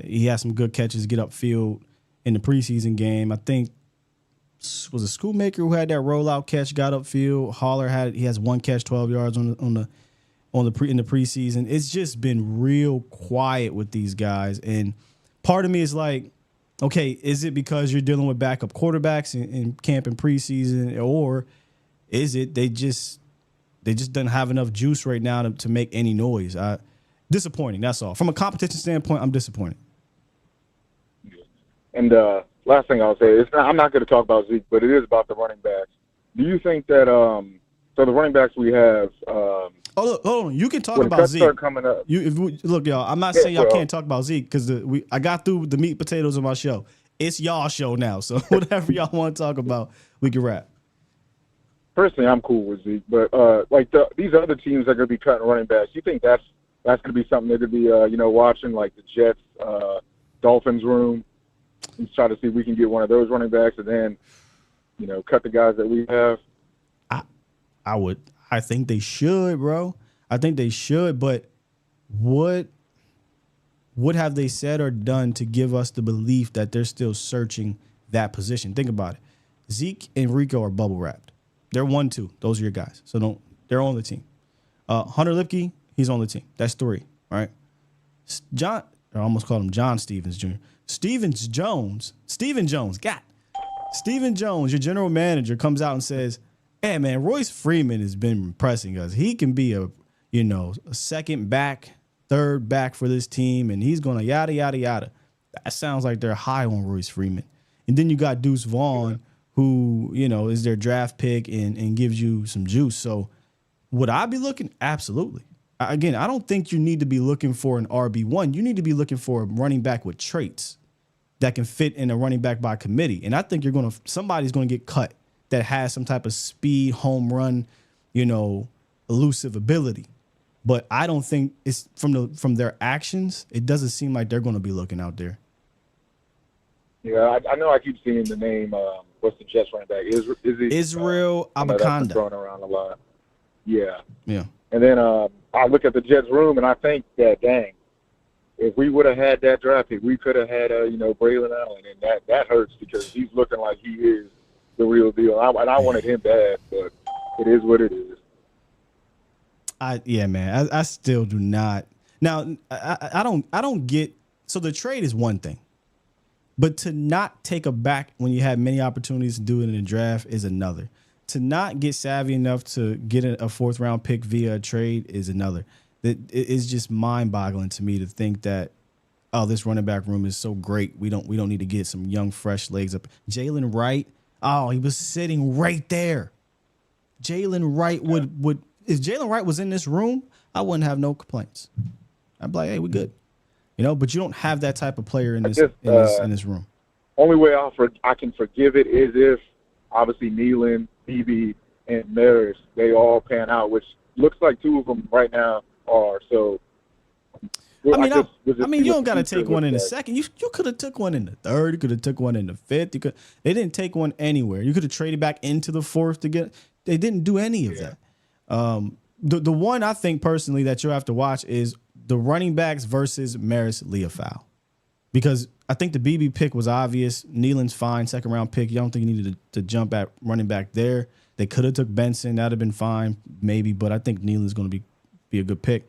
He had some good catches, get upfield in the preseason game. I think was a Schoolmaker who had that rollout catch, got upfield. Holler has one catch, 12 yards in the preseason. It's just been real quiet with these guys, and part of me is like, okay, is it because you're dealing with backup quarterbacks in camp and preseason, or is it they just don't have enough juice right now to make any noise? Disappointing, that's all. From a competition standpoint, I'm disappointed. And last thing I'll say is I'm not going to talk about Zeke, but it is about the running backs. Do you think that so the running backs we have? Hold on. You can talk when about cuts Zeke. start coming up. Look, y'all. I'm not saying y'all can't talk about Zeke because I got through the meat and potatoes of my show. It's y'all show now, so whatever y'all want to talk about, we can wrap. Personally, I'm cool with Zeke, but these other teams that are going to be cutting running backs, you think that's going to be something they're going to be watching, like the Jets, Dolphins room, and try to see if we can get one of those running backs, and then cut the guys that we have. I think they should, bro. I think they should, but what have they said or done to give us the belief that they're still searching that position? Think about it. Zeke and Rico are bubble wrapped. They're 1-2. Those are your guys. So they're on the team. Hunter Lipke, he's on the team. That's 3, right? I almost called him John Stevens Jr. Steven Jones, your general manager, comes out and says, hey, man, Royce Freeman has been impressing us. He can be a second back, third back for this team, and he's going to yada, yada, yada. That sounds like they're high on Royce Freeman. And then you got Deuce Vaughn, who, is their draft pick and gives you some juice. So would I be looking? Absolutely. Again, I don't think you need to be looking for an RB1. You need to be looking for a running back with traits that can fit in a running back by committee. And I think somebody's going to get cut that has some type of speed, home run, elusive ability. But I don't think it's from their actions. It doesn't seem like they're going to be looking out there. Yeah, I know I keep seeing the name. What's the Jets running back? Is he Israel Abakanda? Thrown around a lot. Yeah. Yeah. And then I look at the Jets room and I think that, dang, if we would have had that draft pick, we could have had Braylon Allen, and that hurts because he's looking like he is the real deal. And I wanted him bad, but it is what it is. Man. I still do not. Now I don't get. So the trade is one thing, but to not take a back when you have many opportunities to do it in a draft is another. To not get savvy enough to get a 4th round pick via a trade is another. It's just mind boggling to me to think that, oh, this running back room is so great. We don't need to get some young, fresh legs up. Jalen Wright. Oh, he was sitting right there. Jalen Wright would if Jalen Wright was in this room, I wouldn't have no complaints. I'd be like, hey, we good. But you don't have that type of player in this room. Only way I can forgive it is if obviously Nealon, BB, and Maris, they all pan out, which looks like 2 of them right now are. So you don't got to take one in the second. You could have took one in the 3rd. You could have took one in the 5th. They didn't take one anywhere. You could have traded back into the 4th to get. They didn't do any of that. The one I think personally that you'll have to watch is the running backs versus Maris Leofau, because I think the BB pick was obvious. Nealon's fine, 2nd round pick. You don't think you needed to jump at running back there. They could have took Benson. That'd have been fine, maybe, but I think Nealon's going to be a good pick.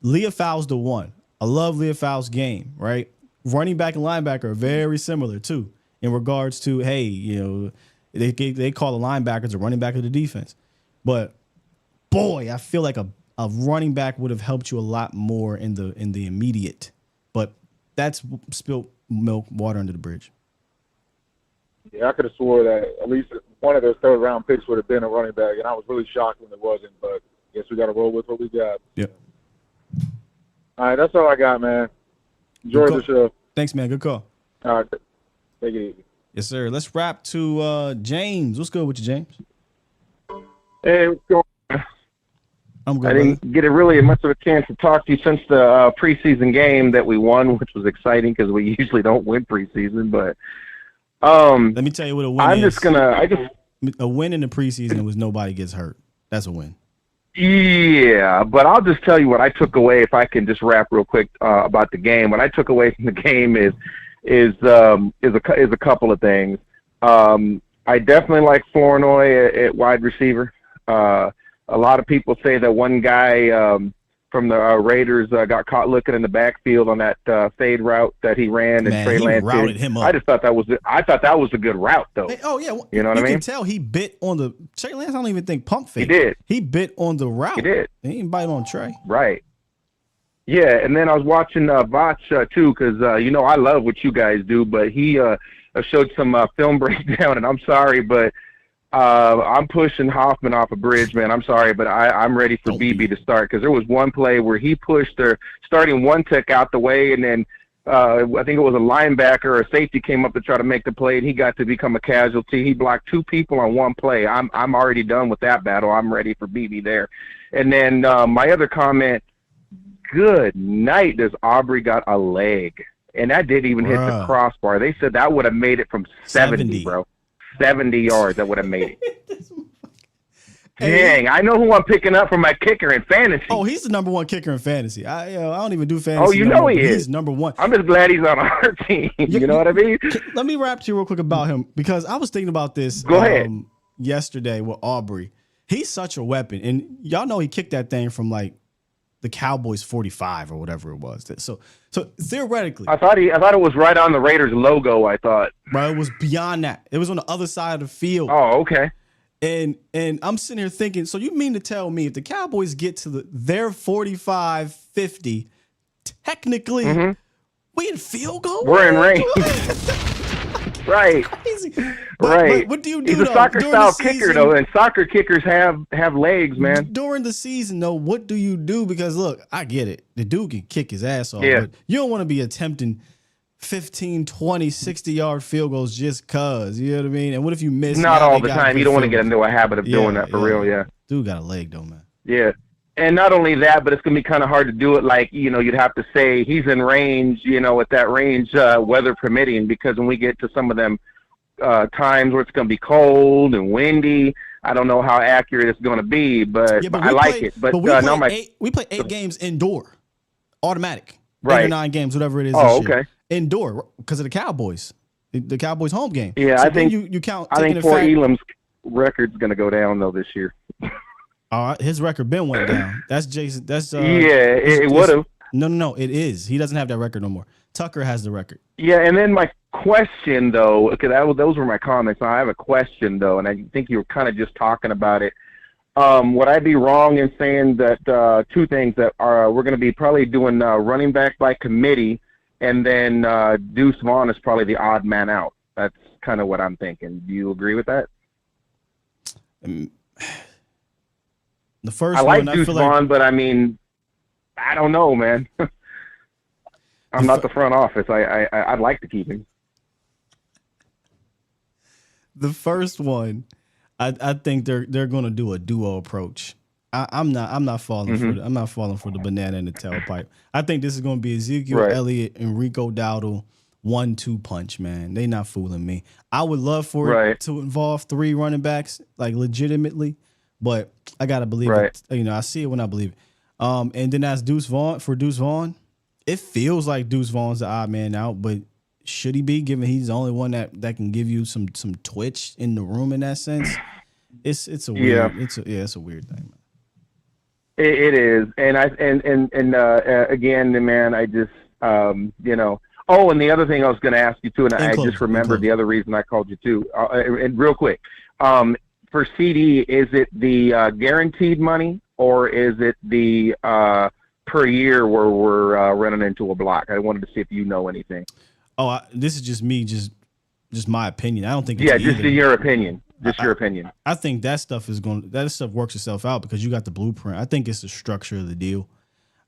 Leofau's the one. I love Leofau's game, right? Running back and linebacker are very similar too in regards to, hey, they call the linebackers a running back of the defense. But boy, I feel like a running back would have helped you a lot more in the immediate. But that's spilled water under the bridge. Yeah, I could have swore that at least one of those 3rd round picks would have been a running back, and I was really shocked when it wasn't. But I guess we got to roll with what we got. Yep. All right, that's all I got, man. Enjoy the show. Thanks, man. Good call. All right, take it easy. Yes, sir. Let's wrap to James. What's good with you, James? Hey, what's going on? I'm good. I didn't get really much of a chance to talk to you since the preseason game that we won, which was exciting because we usually don't win preseason. But let me tell you what a win is. A win in the preseason was nobody gets hurt. That's a win. Yeah, but I'll just tell you what I took away. If I can just wrap real quick about the game, what I took away from the game is a couple of things. I definitely like Flournoy at wide receiver. A lot of people say that one guy from the Raiders got caught looking in the backfield on that fade route that he ran, and Trey Lance routed him up. I thought that was a good route, though. Hey, oh yeah, you know what I mean? You can tell he bit on the Trey Lance. I don't even think pump fake. He did. He bit on the route. He did. He didn't bite on Trey. Right. Yeah, and then I was watching Vach too, because I love what you guys do, but he showed some film breakdown, and I'm sorry, but I'm pushing Hoffman off a bridge, man. I'm sorry, but I'm ready for BB to start, because there was one play where he pushed their starting one tech out the way, and then I think it was a linebacker or a safety came up to try to make the play, and he got to become a casualty. He blocked 2 people on one play. I'm already done with that battle. I'm ready for BB there. And then my other comment, good night, does Aubrey got a leg. And that didn't even hit the crossbar. They said that would have made it from 70, bro. 70 yards, that would have made it. Dang, I know who I'm picking up for my kicker in fantasy. Oh, he's the number 1 kicker in fantasy. I don't even do fantasy. Oh, you know he is. He's number 1. I'm just glad he's on our team. You know what I mean? Let me rap to you real quick about him, because I was thinking about this Go ahead. Yesterday with Aubrey. He's such a weapon. And y'all know he kicked that thing from like the Cowboys 45 or whatever it was. So theoretically, I thought it was right on the Raiders logo. I thought, but it was beyond that. It was on the other side of the field. Oh, okay. And I'm sitting here thinking, so you mean to tell me if the Cowboys get to their 45-50, technically we in field goal? We're in range. Right. Right. But what do you do? He's a soccer style kicker though, and soccer kickers have legs, man. During the season though, what do you do? Because look, I get it. The dude can kick his ass off, but you don't want to be attempting 15, 20, 60-yard field goals just cuz. You know what I mean? And what if you miss? Not all the time. You don't want to get into a habit of doing that for real, yeah. Dude got a leg though, man. Yeah. And not only that, but it's going to be kind of hard to do it like, you'd have to say he's in range, at that range, weather permitting, because when we get to some of them times where it's going to be cold and windy, I don't know how accurate it's going to be, but I like it. But we play 8 games indoor, automatic. Right. 8 or 9 games, whatever it is. Oh, this year. okay. Indoor, because of the Cowboys. The Cowboys home game. Yeah, so I think you count. I think Fort Elam's record's going to go down, though, this year. His record been went down. That's Jason. That's it would have. No. It is. He doesn't have that record no more. Tucker has the record. Yeah, and then my question though, because those were my comments. I have a question though, and I think you were kind of just talking about it. Would I be wrong in saying that 2 things that we're going to be probably doing running back by committee, and then Deuce Vaughn is probably the odd man out? That's kind of what I'm thinking. Do you agree with that? The first I one, like Deuce Vaughn, but I mean, I don't know, man. I'm not the front office. I'd like to keep him. The first one, I think they're going to do a duo approach. I'm not falling for the banana in the tailpipe. I think this is going to be Ezekiel Elliott and Rico Dowdle 1-2 punch, man. They not fooling me. I would love for it to involve 3 running backs, like legitimately. But I gotta believe it. I see it when I believe it. And then that's Deuce Vaughn. It feels like Deuce Vaughn's the odd man out, but should he be, given he's the only one that can give you some twitch in the room in that sense? It's a weird it's a weird thing, man. It is, and again, man, I just Oh, and the other thing I was going to ask you too, and I just remembered the other reason I called you too. And real quick. For CD, is it the guaranteed money, or is it the per year where we're running into a block? I wanted to see if you know anything. Oh, this is just me, just my opinion. I don't think. It's just in your opinion. Your opinion. I think that stuff works itself out because you got the blueprint. I think it's the structure of the deal.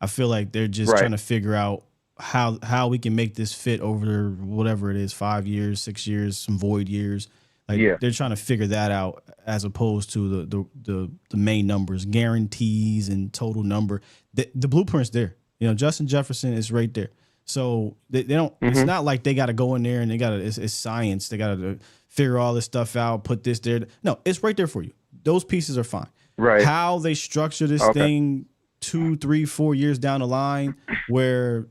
I feel like they're just trying to figure out how we can make this fit over whatever it is, 5 years, 6 years, some void years. They're trying to figure that out as opposed to the main numbers, guarantees and total number. The blueprint's there. Justin Jefferson is right there. So they don't. It's not like they got to go in there and they got to. It's science. They got to figure all this stuff out. Put this there. No, it's right there for you. Those pieces are fine. Right. How they structure this thing 2, 3, 4 years down the line, where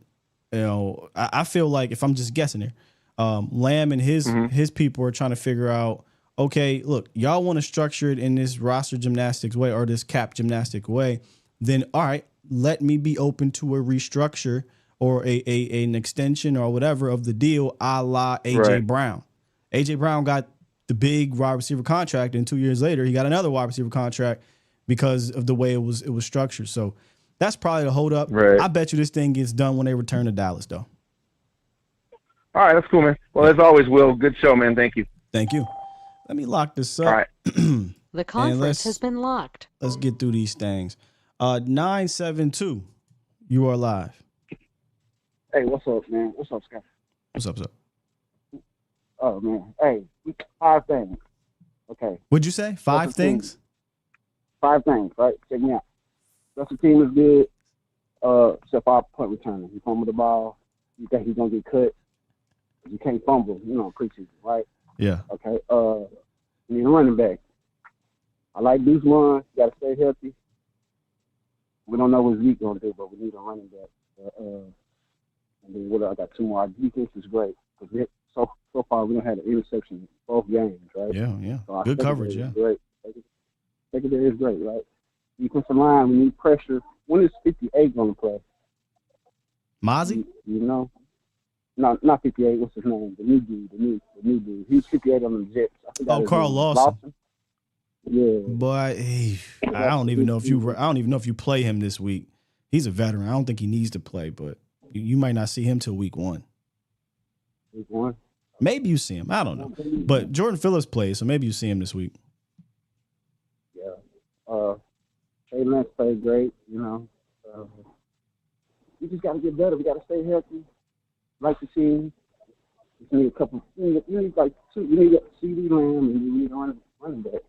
I feel like if I'm just guessing here. Lamb and his people are trying to figure out, okay, look, y'all want to structure it in this roster gymnastics way or this cap gymnastic way, then all right, let me be open to a restructure or an extension or whatever of the deal, a la AJ Right. Brown. AJ Brown got the big wide receiver contract, and 2 years later he got another wide receiver contract because of the way it was structured. So that's probably the hold up. Right. I bet you this thing gets done when they return to Dallas, though. All right, that's cool, man. Well, as always, Will, good show, man. Thank you. Thank you. Let me lock this up. All right. The conference has been locked. Let's get through these things. 972, you are live. Hey, what's up, man? What's up, Scott? What's up, Oh, man. Hey, 5 things. Okay. What'd you say? 5 things? 5 things, right? Check me out. Special team is good, except for our punt returner. He fumbled the ball. You think he's going to get cut. You can't fumble, preseason, right? Yeah. Okay. You need a running back. I like Deuce Vaughn. You got to stay healthy. We don't know what Zeke going to do, but we need a running back. And then I got 2 more. Our defense is great. So far, we don't have an interception in both games, right? Yeah. So Good coverage, yeah. Great. Secondary is great, right? Defensive line, we need pressure. When is 58 going to play? Mozzie? You know? No, not 58. What's his name? The new dude. He was 58 on the Jets. Carl Lawson. Yeah. But I don't even know if you play him this week. He's a veteran. I don't think he needs to play, but you might not see him till week 1. Week 1? Maybe you see him. I don't know. But Jordan Phillips plays, so maybe you see him this week. Yeah. Trey Lance played great, We just got to get better. We got to stay healthy. Like the team. You need a couple. You need like 2. You need a CD Lamb and you need a running back.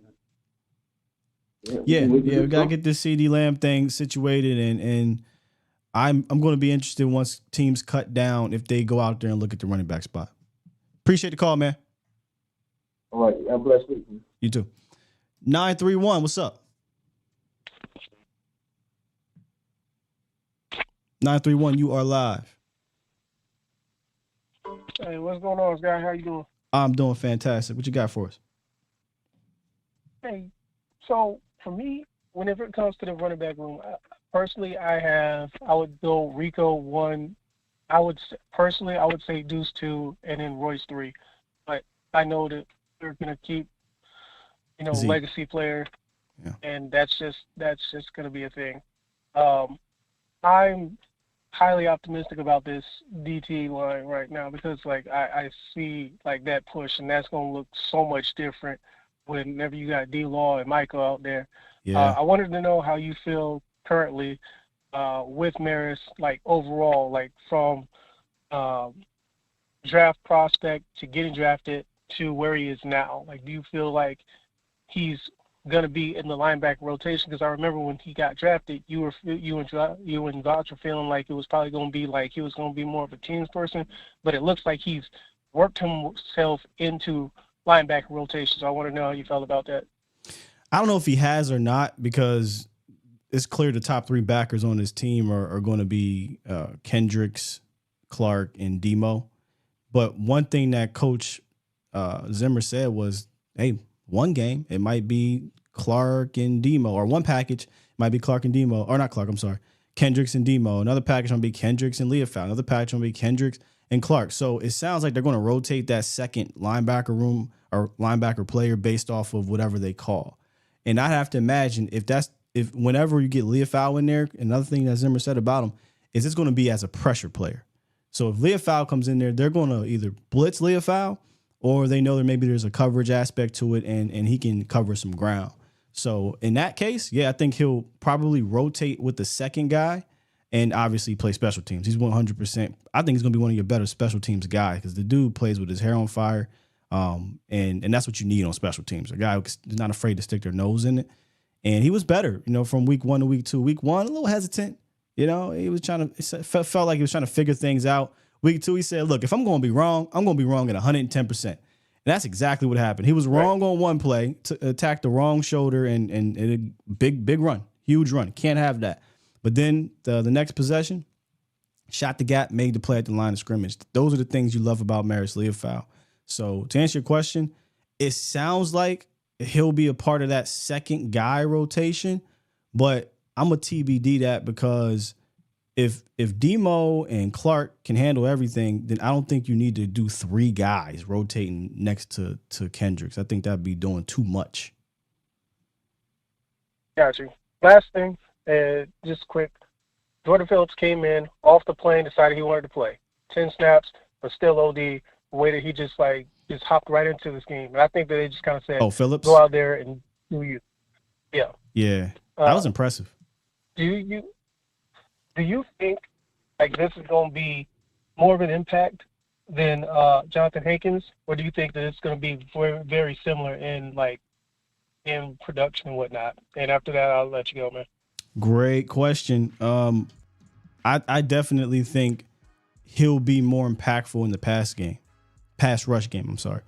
Yeah. We gotta get this CD Lamb thing situated, and I'm going to be interested once teams cut down if they go out there and look at the running back spot. Appreciate the call, man. All right. God bless you. You too. 931, what's up? 931, you are live. Hey, what's going on, Scott? How you doing? I'm doing fantastic. What you got for us? Hey, so for me, whenever it comes to the running back room, personally, I would go Rico 1. I would say Deuce 2, and then Royce 3. But I know that they're gonna keep, Zeke. legacy player, and that's just gonna be a thing. I'm highly optimistic about this DT line right now because I see that push, and that's gonna look so much different whenever you got D-Law and Michael out there. Yeah. I wanted to know how you feel currently with Maris, overall, from draft prospect to getting drafted to where he is now. Do you feel like he's going to be in the linebacker rotation? Because I remember when he got drafted, you and Vouch were feeling like it was probably going to be he was going to be more of a teams person, but it looks like he's worked himself into linebacker rotation. So I want to know how you felt about that. I don't know if he has or not, because it's clear the top 3 backers on his team are going to be Kendricks, Clark, and Demo. But one thing that Coach Zimmer said was, hey, one game, it might be Clark and Demo, or one package, it might be Clark and Demo, or not Clark, I'm sorry, Kendricks and Demo. Another package might be Kendricks and Leofow. Another package might be Kendricks and Clark. So it sounds like they're going to rotate that second linebacker room or linebacker player based off of whatever they call. And I have to imagine if whenever you get Leofow in there, another thing that Zimmer said about him is it's going to be as a pressure player. So if Leofow comes in there, they're going to either blitz Leofow, or they know that maybe there's a coverage aspect to it and he can cover some ground. So in that case, I think he'll probably rotate with the second guy and obviously play special teams. He's 100%. I think he's going to be one of your better special teams guys because the dude plays with his hair on fire. And that's what you need on special teams. A guy who's not afraid to stick their nose in it. And he was better, from week 1 to week 2. Week 1, a little hesitant. He was felt like he was trying to figure things out. Week 2, he said, look, if I'm going to be wrong, I'm going to be wrong at 110%. And that's exactly what happened. He was wrong on one play, to attack the wrong shoulder, and a big run, huge run. Can't have that. But then the next possession, shot the gap, made the play at the line of scrimmage. Those are the things you love about Maris Leofow. So to answer your question, it sounds like he'll be a part of that second guy rotation, but I'm a TBD that because if Demo and Clark can handle everything, then I don't think you need to do 3 guys rotating next to Kendricks. I think that'd be doing too much. Got you. Last thing, just quick. Jordan Phillips came in off the plane, decided he wanted to play. 10 snaps, but still OD. The way that he just hopped right into this game. And I think that they just kind of said, Phillips? Go out there and do you. Yeah. Yeah. That was impressive. Do you think this is going to be more of an impact than Jonathan Hankins, or do you think that it's going to be very, very similar in production and whatnot? And after that, I'll let you go, man. Great question. I definitely think he'll be more impactful in the pass rush game. I'm sorry.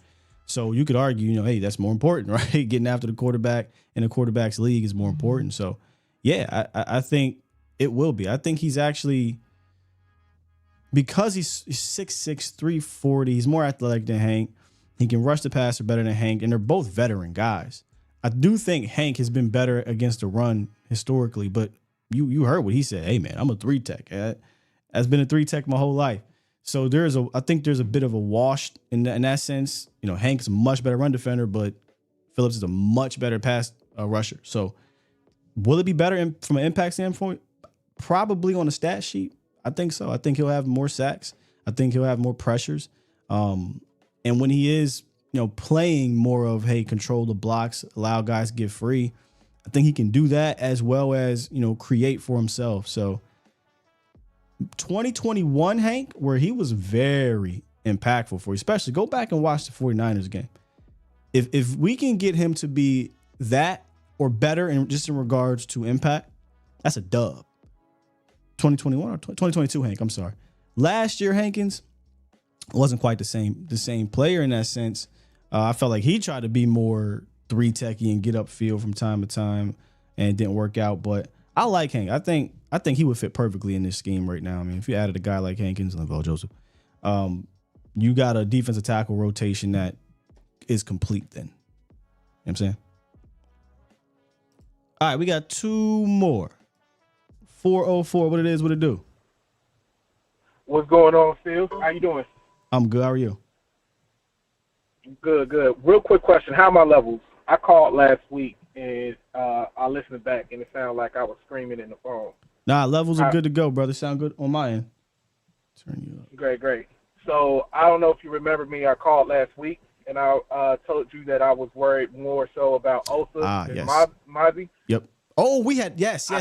So you could argue, hey, that's more important, right? Getting after the quarterback in a quarterback's league is more important. So, yeah, I think it will be. I think he's actually, because he's 6'6", 340, he's more athletic than Hank. He can rush the passer better than Hank, and they're both veteran guys. I do think Hank has been better against the run historically, but you heard what he said. Hey, man, I'm a 3-tech. I've been a 3-tech my whole life. So I think there's a bit of a wash in that sense. Hank's a much better run defender, but Phillips is a much better pass rusher. So will it be better from an impact standpoint? Probably on the stat sheet. I think so. I think he'll have more sacks. I think he'll have more pressures. And when he is, playing more of, hey, control the blocks, allow guys to get free, I think he can do that as well as, create for himself. So 2021 Hank, where he was very impactful for you, especially go back and watch the 49ers game. If we can get him to be that or better in regards to impact, that's a dub. 2021 or 2022 Hank, I'm sorry. Last year Hankins wasn't quite the same player in that sense. I felt like he tried to be more 3-techy and get upfield from time to time, and it didn't work out. But I like Hank. I think he would fit perfectly in this scheme right now. I mean, if you added a guy like Hankins and Lavelle Joseph, you got a defensive tackle rotation that is complete then. You know what I'm saying? All right, we got 2 more. 404, what it do? What's going on, Phil? How you doing? I'm good. How are you? Good. Real quick question. How are my levels? I called last week, and I listened back, and it sounded like I was screaming in the phone. Nah, levels are good to go, brother. Sound good on my end. Turn you up. Great. So I don't know if you remember me. I called last week, and I told you that I was worried more so about Osa than Mozzie. Yep. Oh, we had yes.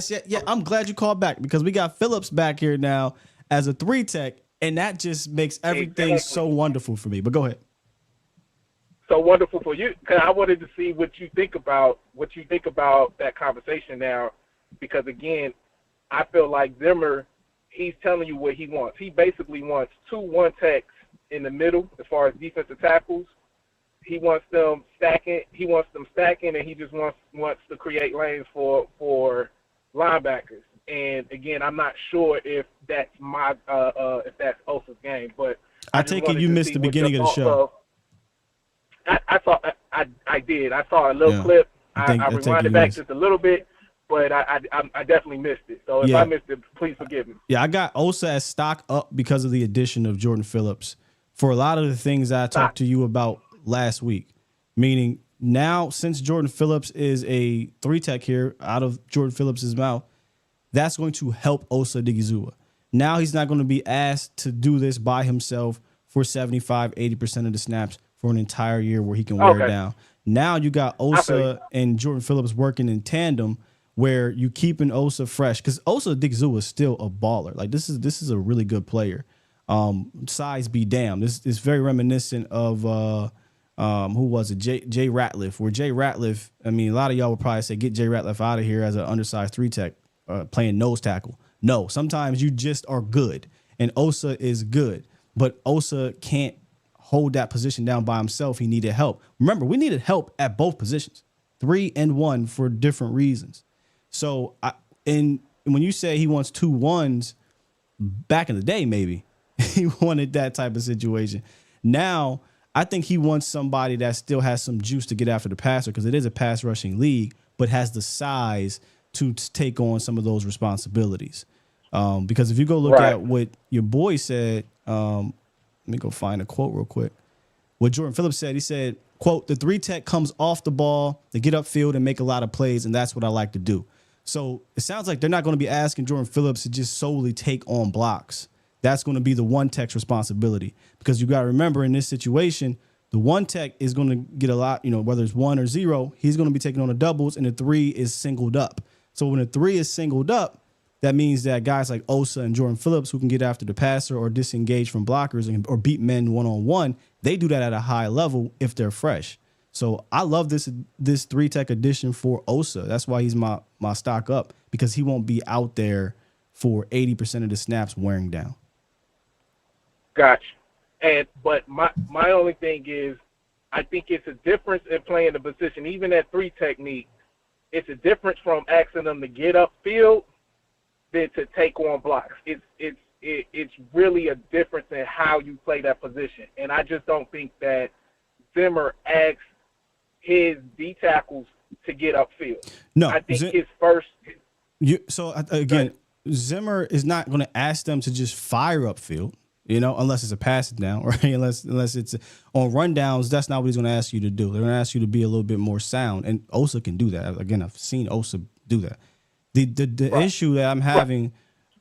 I'm glad you called back because we got Phillips back here now as a 3-tech, and that just makes everything so wonderful for me. But go ahead. So wonderful for you, because I wanted to see what you think about that conversation now, because again, I feel like Zimmer, he's telling you what he wants. He basically wants 2 1-techs in the middle as far as defensive tackles. He wants them stacking. And he just wants to create lanes for linebackers. And again, I'm not sure if that's if that's Osa's game, but I take it you missed the beginning of the show. I did. I saw a little clip. I rewinded back just a little bit, but I definitely missed it. So if I missed it, please forgive me. Yeah, I got Osa as stock up because of the addition of Jordan Phillips for a lot of the things I talked to you about last week. Meaning now, since Jordan Phillips is a 3-tech here out of Jordan Phillips's mouth, that's going to help Osa Odighizuwa. Now he's not going to be asked to do this by himself for 75, 80% of the snaps for an entire year where he can wear it down. Now you got Osa and Jordan Phillips working in tandem where you keeping Osa fresh, because Osa Odighizuwa is still a baller. Like this is a really good player. Size be damned. This is very reminiscent of who was it? Jay Ratliff. Where Jay Ratliff, I mean, a lot of y'all would probably say get Jay Ratliff out of here as an undersized 3-tech playing nose tackle. No, sometimes you just are good, and Osa is good, but Osa can't hold that position down by himself. He needed help. Remember, we needed help at both positions, 3 and 1 for different reasons. So, when you say he wants 2 1s, back in the day, maybe he wanted that type of situation. Now, I think he wants somebody that still has some juice to get after the passer, because it is a pass rushing league, but has the size to take on some of those responsibilities. Because if you go look at what your boy said, let me go find a quote real quick. What Jordan Phillips said, he said, quote, "The 3 tech comes off the ball, they get upfield and make a lot of plays, and that's what I like to do." So it sounds like they're not going to be asking Jordan Phillips to just solely take on blocks. That's going to be the 1 tech's responsibility, because you got to remember in this situation, the 1 tech is going to get a lot, whether it's 1 or 0, he's going to be taking on the doubles, and the 3 is singled up. So when the 3 is singled up, that means that guys like Osa and Jordan Phillips, who can get after the passer or disengage from blockers or beat men one-on-one, they do that at a high level if they're fresh. So I love this 3 tech addition for Osa. That's why he's my stock up, because he won't be out there for 80% of the snaps wearing down. Gotcha. But my only thing is, I think it's a difference in playing the position. Even that 3 technique, it's a difference from asking them to get upfield than to take on blocks. It's really a difference in how you play that position. And I just don't think that Zimmer asks his D tackles to get upfield. No, I think his first. Again, Zimmer is not going to ask them to just fire upfield, unless it's a passing down, right? Unless it's on rundowns. That's not what he's going to ask you to do. They're going to ask you to be a little bit more sound, and Osa can do that. Again, I've seen Osa do that. The issue that I'm having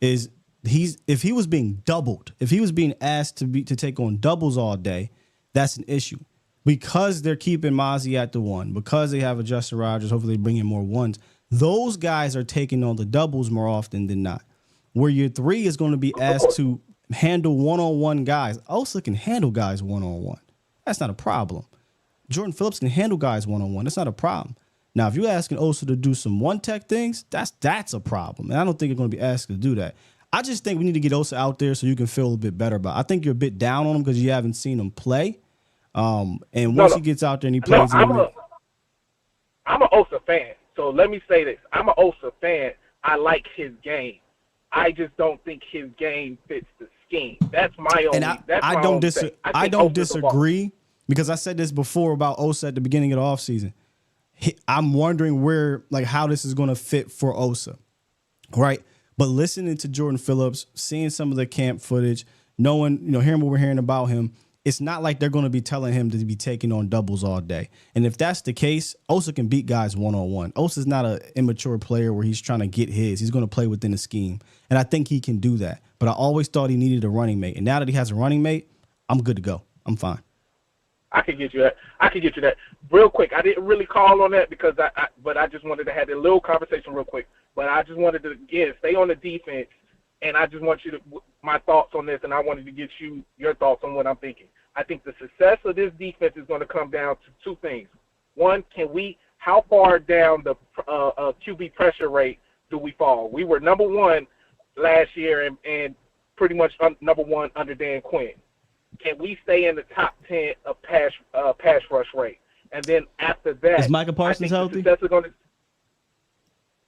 is if he was being doubled, if he was being asked to take on doubles all day, that's an issue. Because they're keeping Mozzie at the 1, because they have a Justin Rogers, hopefully they bring in more 1s, those guys are taking on the doubles more often than not. Where your 3 is going to be asked to handle one-on-one guys. Osa can handle guys one-on-one. That's not a problem. Jordan Phillips can handle guys one-on-one. That's not a problem. Now, if you're asking Osa to do some 1 tech things, that's a problem. And I don't think you're going to be asked to do that. I just think we need to get Osa out there so you can feel a bit better about it. I think you're a bit down on him because you haven't seen him play. And once he gets out there and he plays, I'm an Osa fan. So let me say this: I'm an Osa fan. I like his game. I just don't think his game fits the scheme. That's my own. And I don't disagree, because I said this before about Osa at the beginning of the offseason. I'm wondering how this is going to fit for Osa, right? But listening to Jordan Phillips, seeing some of the camp footage, knowing, hearing what we're hearing about him, it's not like they're going to be telling him to be taking on doubles all day. And if that's the case, Osa can beat guys one-on-one. Osa's not an immature player where he's trying to get his. He's going to play within the scheme. And I think he can do that. But I always thought he needed a running mate. And now that he has a running mate, I'm good to go. I'm fine. I can get you that. Real quick, I didn't really call on that because but I just wanted to have a little conversation real quick. But I just wanted to, again, stay on the defense. And I just want my thoughts on this, and I wanted to get your thoughts on what I'm thinking. I think the success of this defense is going to come down to 2 things. One, how far down the QB pressure rate do we fall? We were number 1 last year and pretty much number 1 under Dan Quinn. Can we stay in the top 10 of pass rush rate? And then after that, is Micah Parsons healthy? The success is going to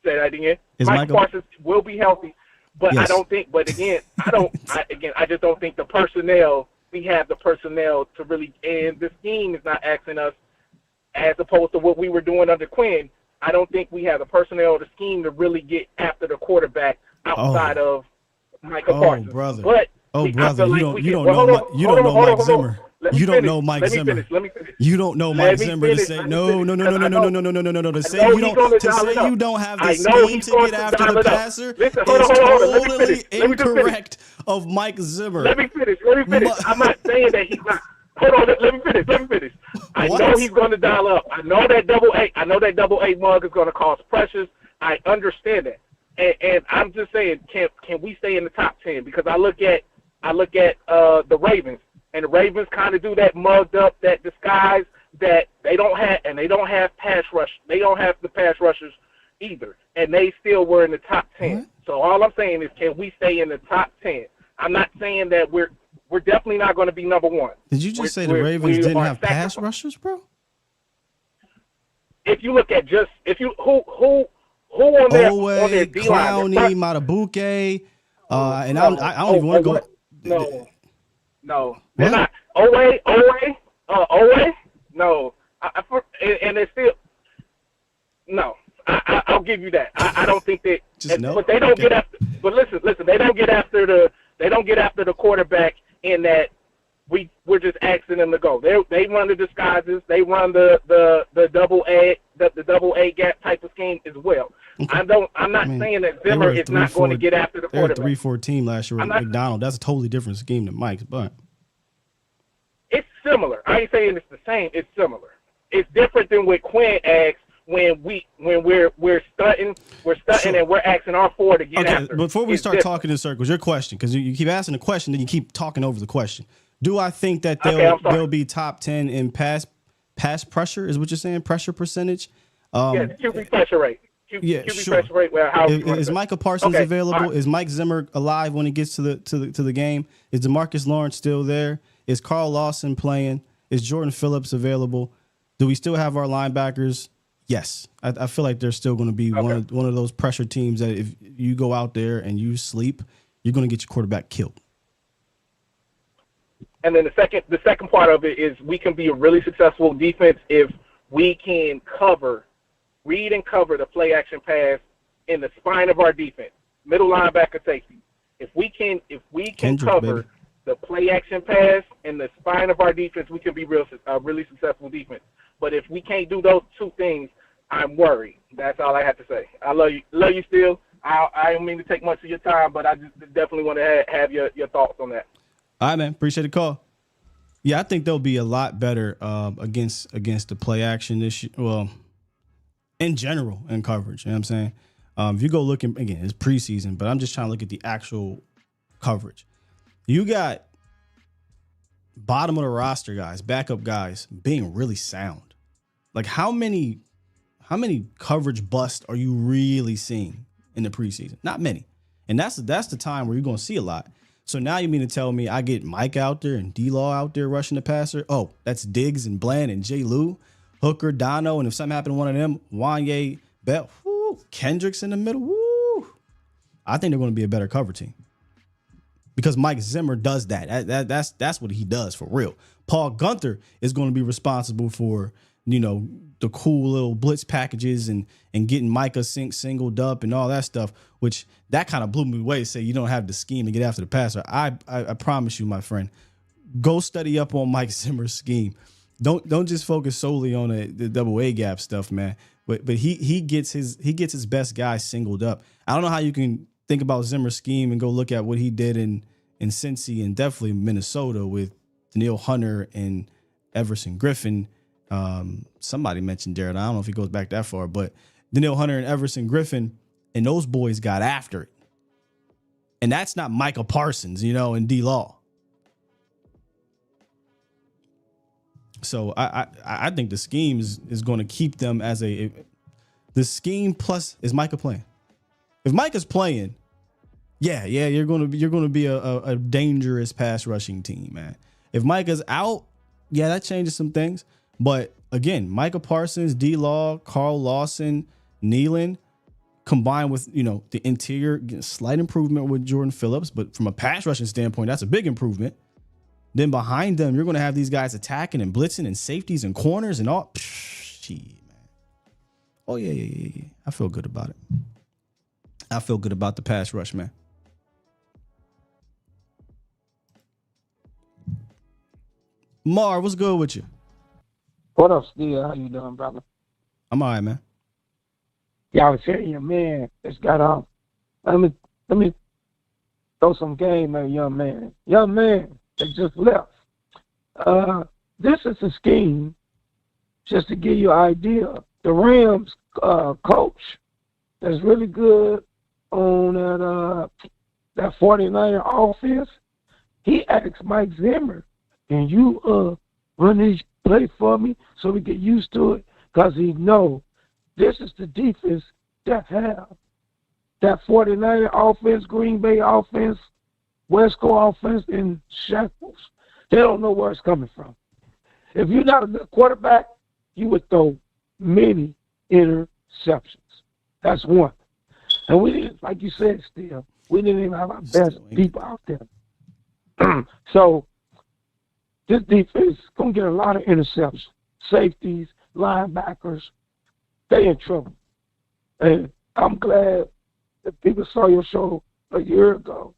say that again. Micah Parsons will be healthy. But yes. I don't think. But again, I just don't think the personnel. We have the personnel to really, and the scheme is not asking us, as opposed to what we were doing under Quinn. I don't think we have the personnel or the scheme to really get after the quarterback outside of Micah Parsons. Brother. But you don't know Mike Zimmer. You don't know Mike Zimmer. You don't know Mike Zimmer to say no. To say you don't have the scheme to get after the passer is totally incorrect of Mike Zimmer. Let me finish. I'm not saying that he's not. Hold on. Let me finish. I know he's going to dial up. I know that double eight mug is going to cause pressures. I understand that. And I'm just saying, can we stay in the top 10? Because I look at the Ravens. And the Ravens kind of do that mugged up, that disguise that they don't have pass rush. They don't have the pass rushers either, and they still were in the top 10. What? So all I'm saying is, can we stay in the top 10? I'm not saying that we're definitely not going to be number 1. Did you just say the Ravens didn't have pass rushers, bro? If you look at who on their D line, Clowney, Matabuke, and I don't even want to go. No, they're not. Owe? No. And they're still. No. I'll give you that. I don't think that. But they don't get after. But listen. They don't get after the quarterback in that we're just asking them to go. They run the disguises. They run the double A gap type of scheme as well. Okay. I'm not saying that Zimmer is not going to get after the quarterback. They were a 3-4 team last year with McDonald. That's a totally different scheme than Mike's, but it's similar. I ain't saying it's the same. It's similar. It's different than what Quinn asks when we're stunting and we're asking our four to get after. Before we start talking in circles, your question, because you keep asking the question, then you keep talking over the question. Do I think that they'll be top 10 in pass pressure? Is what you're saying? Pressure percentage? Yeah, QB pressure rate. QB pressure rate. Is Micah Parsons available? Right. Is Mike Zimmer alive when he gets to the game? Is DeMarcus Lawrence still there? Is Carl Lawson playing? Is Jordan Phillips available? Do we still have our linebackers? Yes. I feel like they're still going to be one of those pressure teams that if you go out there and you sleep, you're going to get your quarterback killed. And then the second part of it is we can be a really successful defense if we can read and cover the play action pass in the spine of our defense, middle linebacker, safety. If we can Kendrick, cover baby. The play action pass in the spine of our defense, we can be a really successful defense. But if we can't do those two things, I'm worried. That's all I have to say. I love you still. I don't mean to take much of your time, but I just definitely want to have your thoughts on that. All right, man. Appreciate the call. Yeah, I think they'll be a lot better against the play action this year. Well, in general, in coverage. You know what I'm saying? If you go looking, again, it's preseason, but I'm just trying to look at the actual coverage. You got bottom of the roster guys, backup guys being really sound. Like how many coverage busts are you really seeing in the preseason? Not many. And that's the time where you're going to see a lot. So now you mean to tell me I get Mike out there and D-Law out there rushing the passer? Oh, that's Diggs and Bland and J. Lou, Hooker, Dono, and if something happened to one of them, Wanye, Bell, Kendricks in the middle. Woo. I think they're going to be a better cover team. Because Mike Zimmer does that. That's what he does for real. Paul Gunther is going to be responsible for, the cool little blitz packages and getting Micah singled up and all that stuff, which that kind of blew me away. Say you don't have the scheme to get after the passer. I promise you, my friend, go study up on Mike Zimmer's scheme. Don't just focus solely on the double A gap stuff, man. But he gets his best guy singled up. I don't know how you can think about Zimmer's scheme and go look at what he did in Cincy and definitely Minnesota with Daniil Hunter and Everson Griffin. Somebody mentioned Darren. I don't know if he goes back that far, but Daniil Hunter and Everson Griffin and those boys got after it. And that's not Micah Parsons, and D-Law. So I think the scheme is going to keep them as the scheme plus is Micah playing. If Micah's playing, yeah, you're going to be a dangerous pass rushing team, man. If Micah's out, yeah, that changes some things. But again, Micah Parsons, D-Law, Carl Lawson, Nealon, combined with the interior, slight improvement with Jordan Phillips, but from a pass rushing standpoint, that's a big improvement. Then behind them, you're going to have these guys attacking and blitzing and safeties and corners and all. Gee, man. Oh yeah. I feel good about it. I feel good about the pass rush, man. Mar, what's good with you? What up, Steve? How you doing, brother? I'm all right, man. Yeah, I was hearing your man just got off. Let me throw some game at young man. Young man that just left. This is a scheme, just to give you an idea. The Rams coach that's really good on that 49er offense, he asked Mike Zimmer, can you run this play for me so we get used to it? Because he know this is the defense that have that 49er offense, Green Bay offense, West Coast offense in shackles. They don't know where it's coming from. If you're not a good quarterback, you would throw many interceptions. That's one. And we didn't, like you said, Steve, we didn't even have our best people out there. So this defense is going to get a lot of interceptions. Safeties, linebackers, they in trouble. And I'm glad that people saw your show a year ago.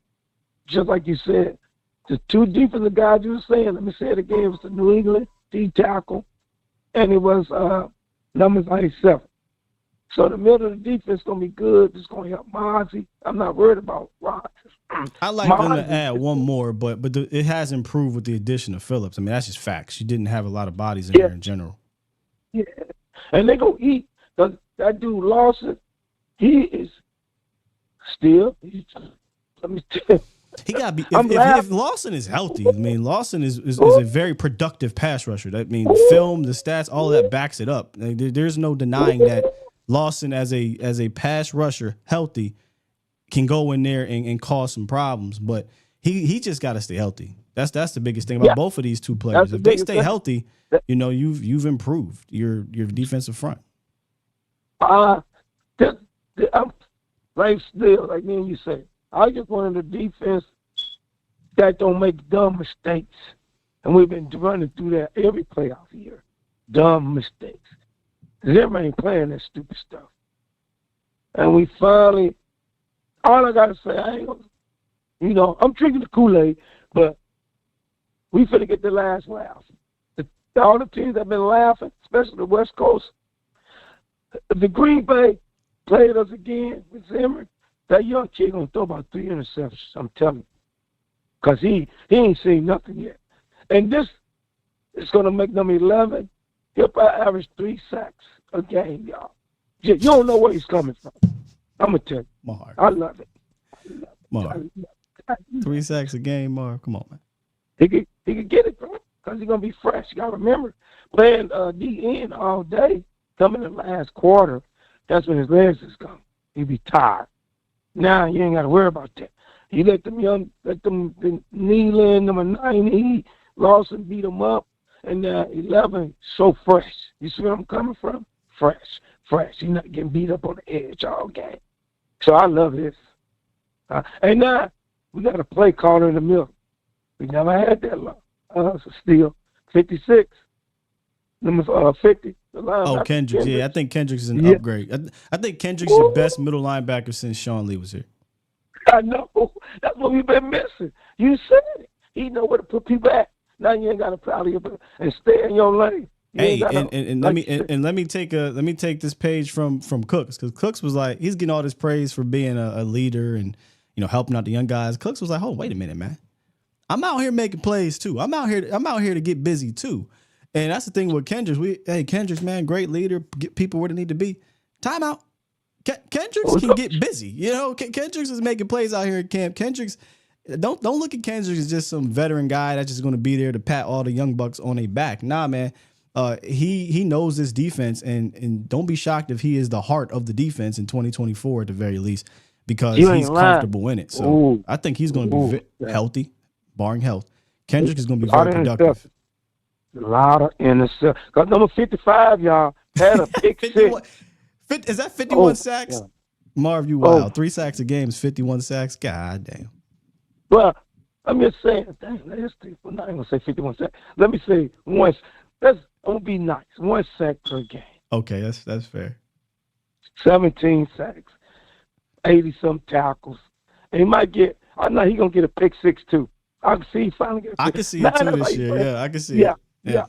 Just like you said, the two defensive guys you were saying, let me say it again, it was the New England D tackle, and it was number 97. So the middle of the defense is going to be good. It's going to help Mozzie. I'm not worried about Rodgers. I like them to add one more, but it has improved with the addition of Phillips. I mean, that's just facts. You didn't have a lot of bodies in there in general. Yeah, and they're going to eat. That dude Lawson, he is still, let me tell you. He got to be. If Lawson is healthy, I mean, Lawson is a very productive pass rusher. That means film, the stats, all of that backs it up. Like, there's no denying that Lawson, as a pass rusher, healthy, can go in there and cause some problems. But he just got to stay healthy. That's the biggest thing about both of these two players. If they stay healthy, you've improved your defensive front. I'm like me and you say, I just wanted a defense that don't make dumb mistakes. And we've been running through that every playoff year. Dumb mistakes. Because everybody ain't playing that stupid stuff. And we finally, all I got to say, I ain't gonna, I'm drinking the Kool-Aid, but we finna get the last laugh. All the teams that have been laughing, especially the West Coast, the Green Bay played us again with Zimmer. That young kid gonna throw about 3 interceptions, I'm telling you. Because he ain't seen nothing yet. And this is gonna make them 11. He'll probably average 3 sacks a game, y'all. You don't know where he's coming from. I'm gonna tell you. Marv. I love it. Marv. 3 sacks a game, Marv. Come on, man. He could get it, bro. Because he's gonna be fresh. You gotta remember, playing DN all day, coming in the last quarter, that's when his legs is gone. He be tired. Now you ain't got to worry about that. You let them Nealon, number 90, Lawson beat them up, and 11 so fresh. You see where I'm coming from? Fresh. He's not getting beat up on the edge all game. So I love this. And now we got a play caller in the middle. We never had that long. So still 56, number 50. Kendricks. Yeah, I think Kendricks is an upgrade. I think Kendricks is the best middle linebacker since Sean Lee was here. I know. That's what we've been missing. You said it. He know where to put people at. Now you ain't got to probably and stay in your lane. Let me take this page from Cooks, because Cooks was like, he's getting all this praise for being a leader and helping out the young guys. Cooks was like, oh, wait a minute, man. I'm out here making plays too. I'm out here to get busy too. And that's the thing with Kendricks. Kendricks, man, great leader, get people where they need to be. Timeout. Kendricks can get busy. Kendricks is making plays out here at camp. Kendricks, don't look at Kendricks as just some veteran guy that's just going to be there to pat all the young bucks on their back. Nah, man. He knows this defense, and don't be shocked if he is the heart of the defense in 2024 at the very least, because he's comfortable in it. So I think he's going to be healthy, barring health. Kendrick is going to be very productive. A lot of interceptions. Because number 55, y'all, had a pick six. Is that 51 sacks? Yeah. Marv, you wild. 3 sacks a game is 51 sacks? God damn. Well, I'm just saying, I'm not going to say 51 sacks. Let me say once. I'm going to be nice. 1 sack per game. Okay, that's fair. 17 sacks, 80-some tackles. And he might get, I know he's going to get a pick 6 too. I can see he finally get a pick. I can see it too this year. Yeah, I can see it. Yeah.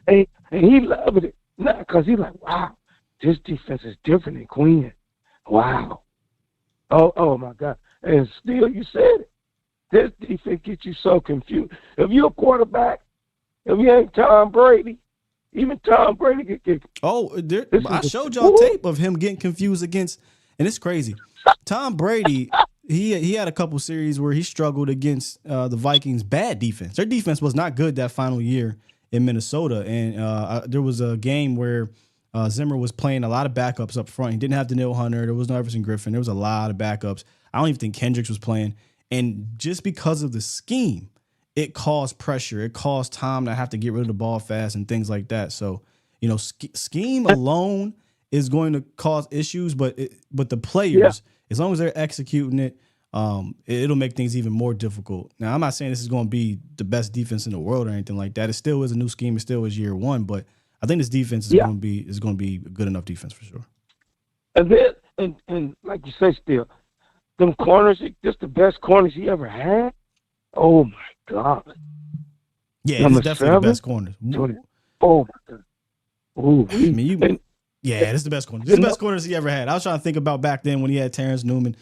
And he loved it. Now, because he's like, wow, this defense is different than Queen. Wow. Oh my God. And still, you said it. This defense gets you so confused. If you're a quarterback, if you ain't Tom Brady, even Tom Brady could get. I showed y'all tape of him getting confused against, and it's crazy. Tom Brady, he had a couple series where he struggled against the Vikings' bad defense. Their defense was not good that final year in Minnesota, and there was a game where Zimmer was playing a lot of backups up front. He didn't have Daniil Hunter. There was no Everson Griffin. There was a lot of backups. I don't even think Kendricks was playing, and just because of the scheme, it caused pressure. It caused Tom to have to get rid of the ball fast and things like that. So, scheme alone is going to cause issues, but the players, as long as they're executing it, it'll make things even more difficult. Now, I'm not saying this is going to be the best defense in the world or anything like that. It still is a new scheme. It still is year one, but I think this defense is going to be a good enough defense for sure. And then, and like you say, still, them corners, just the best corners he ever had. Oh my God! Yeah, Number it's definitely 7, the best corners. Oh my God! Ooh, I mean, this is the best corners. This is the best corners he ever had. I was trying to think about back then when he had Terrence Newman,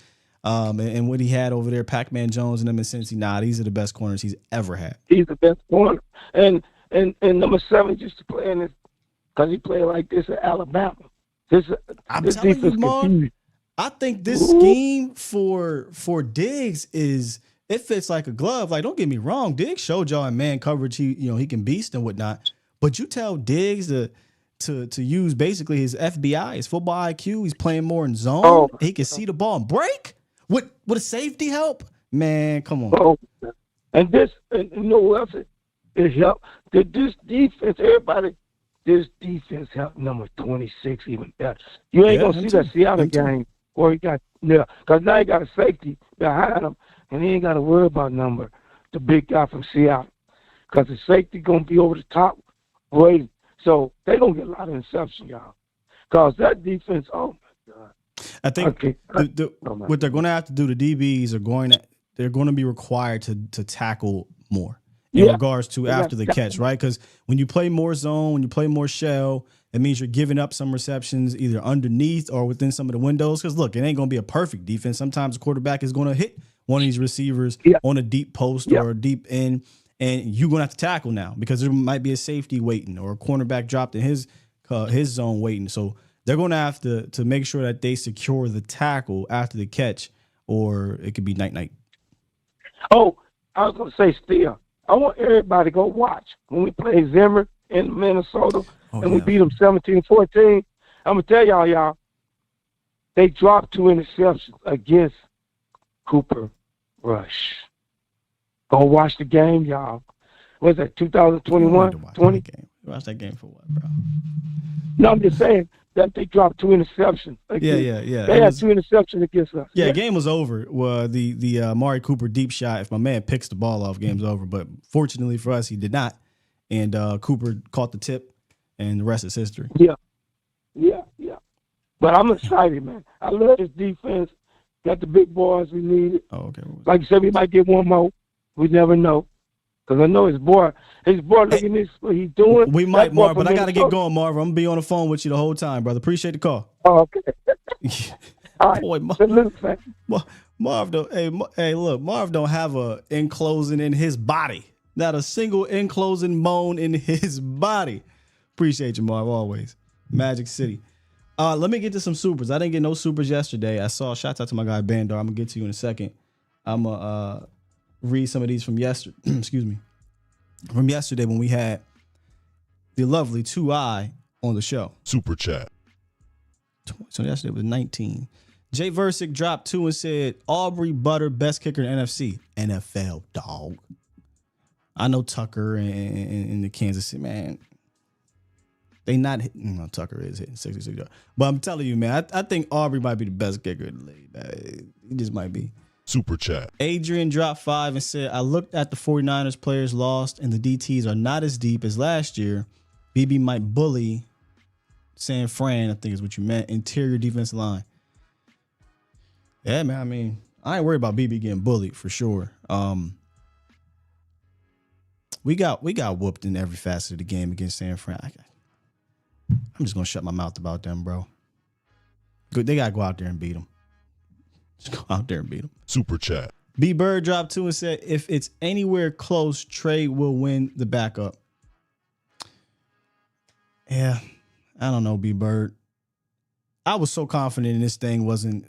and what he had over there, Pac-Man Jones and them in Cincy. Nah, these are the best corners he's ever had. He's the best corner, and number 7 used to play in this because he played like this at Alabama. I'm telling you, Marv, I think this scheme for Diggs it fits like a glove. Like, don't get me wrong, Diggs showed y'all in man coverage he can beast and whatnot. But you tell Diggs to use basically his FBI, his football IQ. He's playing more in zone. Oh. He can see the ball and break. Would a safety help? Man, come on. Oh, and you know what else it helped? This defense, everybody. This defense helped number 26 even better. You ain't gonna see that Seattle game where he got because now he got a safety behind him, and he ain't got to worry about the big guy from Seattle, because the safety gonna be over the top waiting. So they don't get a lot of interception, y'all, because that defense. Oh my God! I think what they're going to have to do, the DBs they're going to be required to tackle more. In regards to after the catch, right? Because when you play more zone, when you play more shell, it means you're giving up some receptions either underneath or within some of the windows. Because, look, it ain't going to be a perfect defense. Sometimes the quarterback is going to hit one of these receivers on a deep post or a deep end, and you're going to have to tackle now because there might be a safety waiting or a cornerback dropped in his zone waiting. So they're going to have to make sure that they secure the tackle after the catch, or it could be night-night. Oh, I was going to say, still, I want everybody to go watch when we play Zimmer in Minnesota we beat them 17-14. I'm going to tell y'all, they dropped 2 interceptions against Cooper Rush. Go watch the game, y'all. Was that 2021? 20? Watch that game for what, bro? No, I'm just saying that they dropped 2 interceptions. Yeah. They had 2 interceptions against us. Yeah, game was over. Well, the Amari Cooper deep shot, if my man picks the ball off, game's over. But fortunately for us, he did not. And Cooper caught the tip, and the rest is history. Yeah. But I'm excited, man. I love this defense. Got the big boys we needed. Oh, okay. Like you said, we might get one more. We never know. Because I know his boy, look at this, what he's doing. We might, Marv, but I got to get going, Marv. I'm going to be on the phone with you the whole time, brother. Appreciate the call. Oh, okay. All right. Boy, Marv don't, look, Marv don't have a enclosing in his body. Not a single enclosing bone in his body. Appreciate you, Marv, always. Magic City. Let me get to some supers. I didn't get no supers yesterday. I saw, shouts out to my guy Bandar. I'm going to get to you in a second. I'm going to read some of these from yesterday. Excuse me. From yesterday when we had the lovely 2I on the show. Super chat. So yesterday was 19. Jay Versick dropped 2 and said, Aubrey Butter, best kicker in NFC. NFL, dog. I know Tucker and the Kansas City, man. They not hitting. Tucker is hitting 66 yards. But I'm telling you, man, I think Aubrey might be the best kicker in the league. He just might be. Super chat. Adrian dropped 5 and said, I looked at the 49ers players lost, and the DTs are not as deep as last year. BB might bully San Fran, I think is what you meant. Interior defensive line. Yeah, man, I mean, I ain't worried about BB getting bullied for sure. We got whooped in every facet of the game against San Fran. I'm just going to shut my mouth about them, bro. Good, they got to go out there and beat them. Just go out there and beat them. Super chat. B Bird dropped 2 and said, if it's anywhere close, Trey will win the backup. Yeah, I don't know, B Bird. I was so confident in this thing wasn't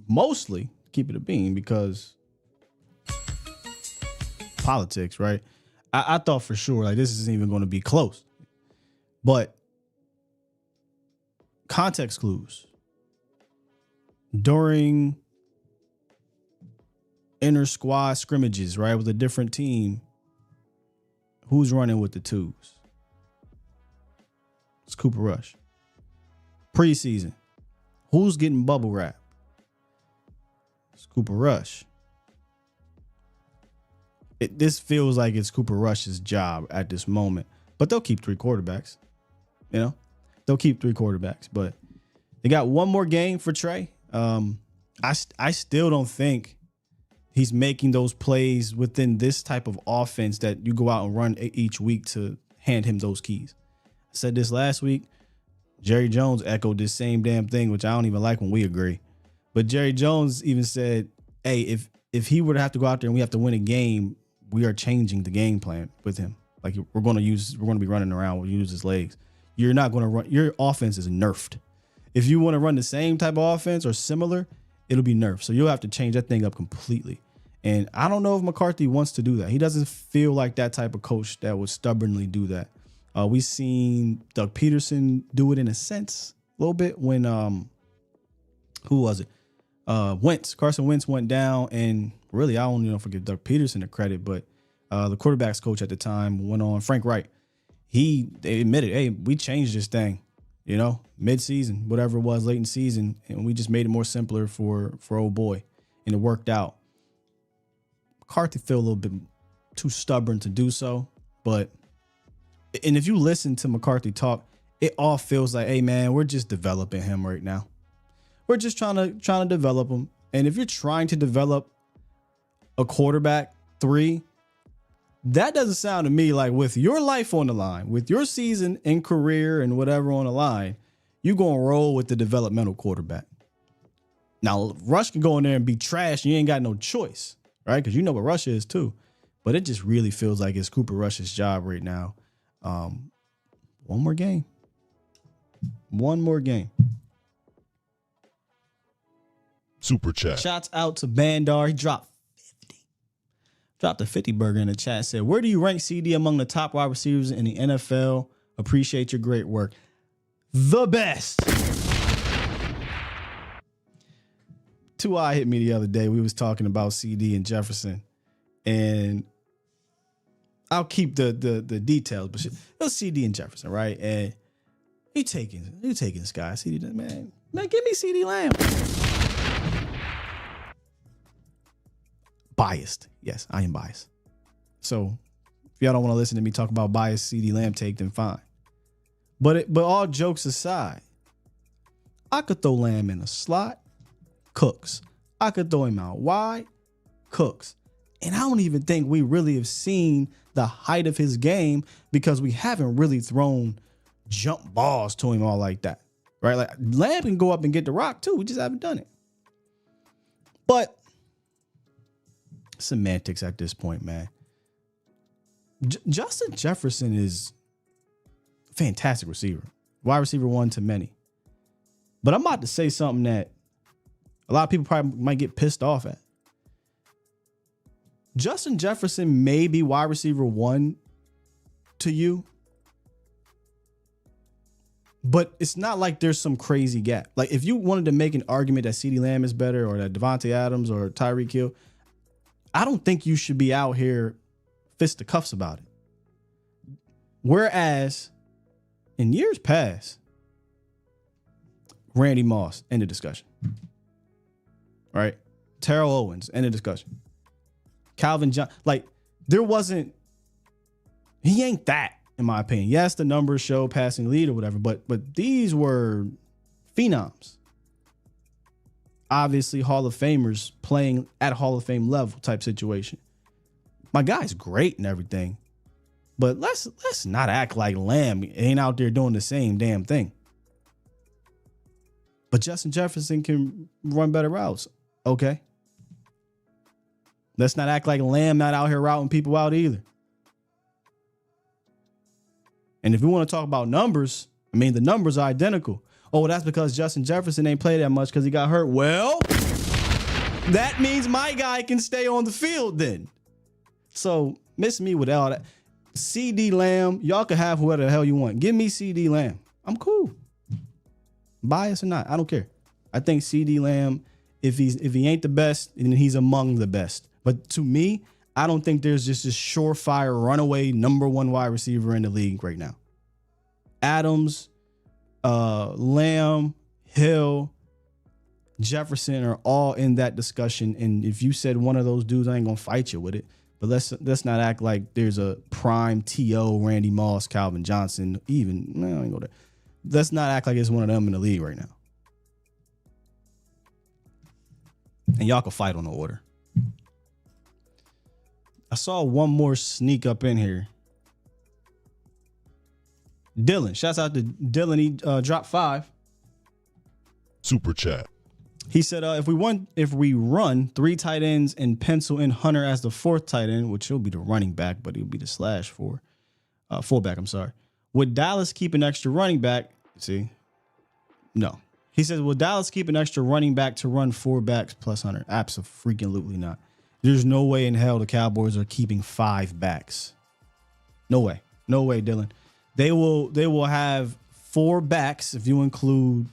mostly keep it a bean because politics, right? I thought for sure like this isn't even going to be close. But context clues. During inter squad scrimmages, right, with a different team, who's running with the 2s? It's Cooper Rush. Preseason, who's getting bubble wrap? It's Cooper Rush. This feels like it's Cooper Rush's job at this moment, but they'll keep 3 quarterbacks. You know, they'll keep 3 quarterbacks, but They got one more game for Trey. I still don't think he's making those plays within this type of offense that you go out and run each week to hand him those keys. I said this last week. Jerry Jones echoed this same damn thing, which I don't even like when we agree. But Jerry Jones even said, hey, if he were to have to go out there and we have to win a game, we are changing the game plan with him. Like we're going to be running around. We'll use his legs. You're not going to run. Your offense is nerfed. If you want to run the same type of offense or similar, it'll be nerfed. So you'll have to change that thing up completely. And I don't know if McCarthy wants to do that. He doesn't feel like that type of coach that would stubbornly do that. We've seen Doug Peterson do it in a sense a little bit when who was it? Carson Wentz went down, and really I don't forgive Doug Peterson the credit, but the quarterback's coach at the time went on, Frank Wright. They admitted, hey, we changed this thing, mid-season, whatever it was, late in season, and we just made it more simpler for old boy, and it worked out. McCarthy feel a little bit too stubborn to do so, and if you listen to McCarthy talk, it all feels like, hey man, we're just developing him right now. We're just trying to develop him. And if you're trying to develop a quarterback 3, that doesn't sound to me like with your life on the line, with your season and career and whatever on the line, you're going to roll with the developmental quarterback. Now, Rush can go in there and be trash. You ain't got no choice, right? Because you know what Rush is too. But it just really feels like it's Cooper Rush's job right now. One more game. Super chat. Shouts out to Bandar. He dropped a 50 burger in the chat. Said, where do you rank CD among the top wide receivers in the NFL? Appreciate your great work. The best. 2i hit me the other day. We was talking about CD and Jefferson, and I'll keep the details, but it was CD and Jefferson, right? And he taking this guy. CD, man, give me CD Lamb. Biased. Yes, I am biased. So if y'all don't want to listen to me talk about biased CD Lamb take, then fine. But all jokes aside, I could throw Lamb in a slot, cooks. I could throw him out wide, cooks. And I don't even think we really have seen the height of his game because we haven't really thrown jump balls to him all like that, right? Like Lamb can go up and get the rock too. We just haven't done it. But semantics at this point, man. Justin Jefferson is a fantastic receiver. Wide receiver 1 to many. But I'm about to say something that a lot of people probably might get pissed off at. Justin Jefferson may be wide receiver 1 to you, but it's not like there's some crazy gap. Like if you wanted to make an argument that CeeDee Lamb is better or that Devontae Adams or Tyreek Hill, I don't think you should be out here fisticuffs about it. Whereas in years past, Randy Moss, end of discussion. Right? Terrell Owens, end of discussion. Calvin Johnson, like he ain't that, in my opinion. Yes, the numbers show passing lead or whatever, but these were phenoms. Obviously Hall of Famers playing at Hall of Fame level type situation. My guy's great and everything, but let's not act like Lamb ain't out there doing the same damn thing. But Justin Jefferson can run better routes. Okay. Let's not act like Lamb not out here routing people out either. And if we want to talk about numbers, I mean, the numbers are identical. Oh, that's because Justin Jefferson ain't played that much because he got hurt. Well, that means my guy can stay on the field then. So miss me with all that. CD Lamb, y'all can have whoever the hell you want. Give me CD Lamb. I'm cool. Bias or not, I don't care. I think CD Lamb, if he ain't the best, then he's among the best. But to me, I don't think there's just this surefire runaway number 1 wide receiver in the league right now. Adams, Lamb, Hill, Jefferson are all in that discussion. And if you said one of those dudes, I ain't gonna fight you with it. But let's not act like there's a prime T.O., Randy Moss, Calvin Johnson, even. No, I ain't go there. Let's not act like it's one of them in the league right now. And y'all can fight on the order. I saw one more sneak up in here. Dylan. Shouts out to Dylan. He dropped 5. Super chat. He said, if we run 3 tight ends and pencil in Hunter as the 4th tight end, which he'll be the running back, but he'll be the fullback, I'm sorry. Would Dallas keep an extra running back? See? No. He says, will Dallas keep an extra running back to run 4 backs plus Hunter? Absolutely not. There's no way in hell the Cowboys are keeping 5 backs. No way. No way, Dylan. They will have 4 backs if you include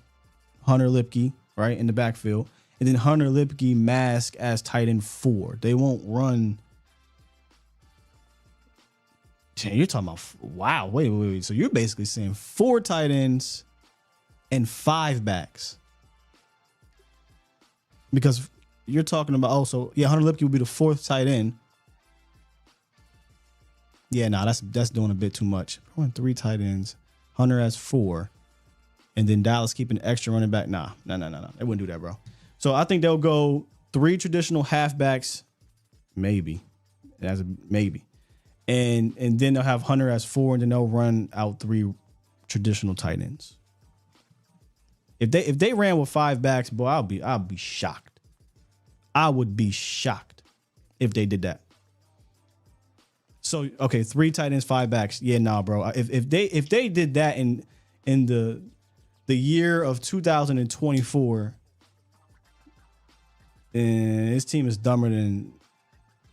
Hunter Lipke, right, in the backfield, and then Hunter Lipke mask as tight end 4. They won't run. You're talking about, wow, wait. So you're basically saying 4 tight ends and 5 backs. Because you're talking about also, Hunter Lipke will be the 4th tight end. Yeah, that's doing a bit too much. I want 3 tight ends. Hunter has 4. And then Dallas keep an extra running back. No. They wouldn't do that, bro. So I think they'll go 3 traditional halfbacks, maybe. As a maybe. And then they'll have Hunter as 4, and then they'll run out 3 traditional tight ends. If they ran with 5 backs, boy, I'll be shocked. I would be shocked if they did that. So okay, 3 tight ends, 5 backs. Yeah, nah, bro. If they did that in the year of 2024, and his team is dumber than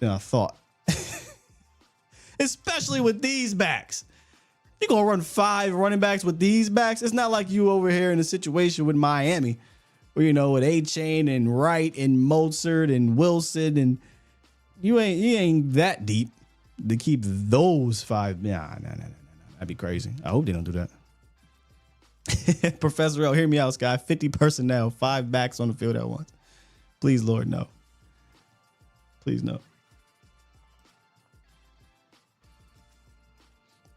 I thought. Especially with these backs. You're going to run 5 running backs with these backs? It's not like you over here in a situation with Miami where, with A-Chain and Wright and Mozart and Wilson, and you ain't that deep to keep those 5. Nah. That'd be crazy. I hope they don't do that. Professor L, hear me out, Sky. 50 personnel, 5 backs on the field at once. Please, Lord, no. Please, no.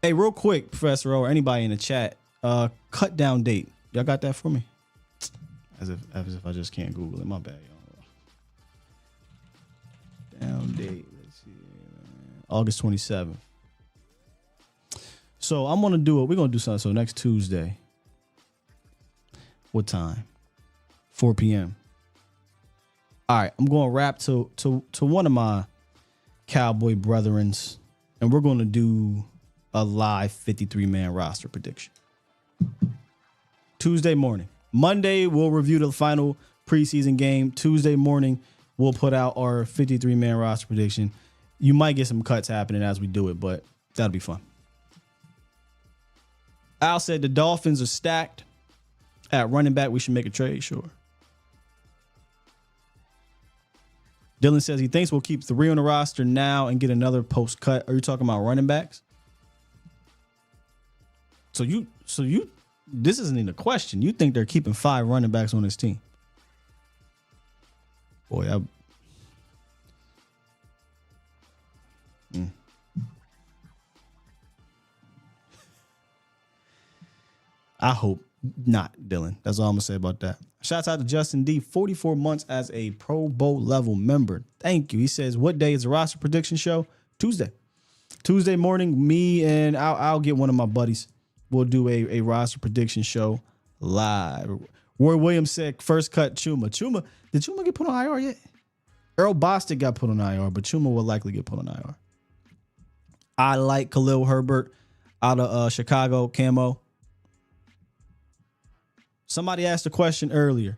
Hey, real quick, Professor O, or anybody in the chat, cut down date. Y'all got that for me? As if I just can't Google it. My bad, y'all. Down date. Let's see. August 27th. So I'm gonna do it. We're gonna do something. So next Tuesday. What time? 4 p.m. All right, I'm going to rap to one of my Cowboy brethrens, and we're going to do a live 53-man roster prediction. Tuesday morning. Monday, we'll review the final preseason game. Tuesday morning, we'll put out our 53-man roster prediction. You might get some cuts happening as we do it, but that'll be fun. Al said the Dolphins are stacked. At running back, we should make a trade, sure. Dylan says he thinks we'll keep 3 on the roster now and get another post cut. Are you talking about running backs? So you, this isn't even a question. You think they're keeping 5 running backs on this team? Boy, I hope not, Dylan. That's all I'm going to say about that. Shouts out to Justin D, 44 months as a Pro Bowl level member. Thank you. He says, what day is the roster prediction show? Tuesday. Tuesday morning, me and I'll get one of my buddies. We'll do a roster prediction show live. Roy Williams said, first cut Chuma. Did Chuma get put on IR yet? Earl Bostic got put on IR, but Chuma will likely get put on IR. I like Khalil Herbert out of Chicago, Camo. Somebody asked a question earlier.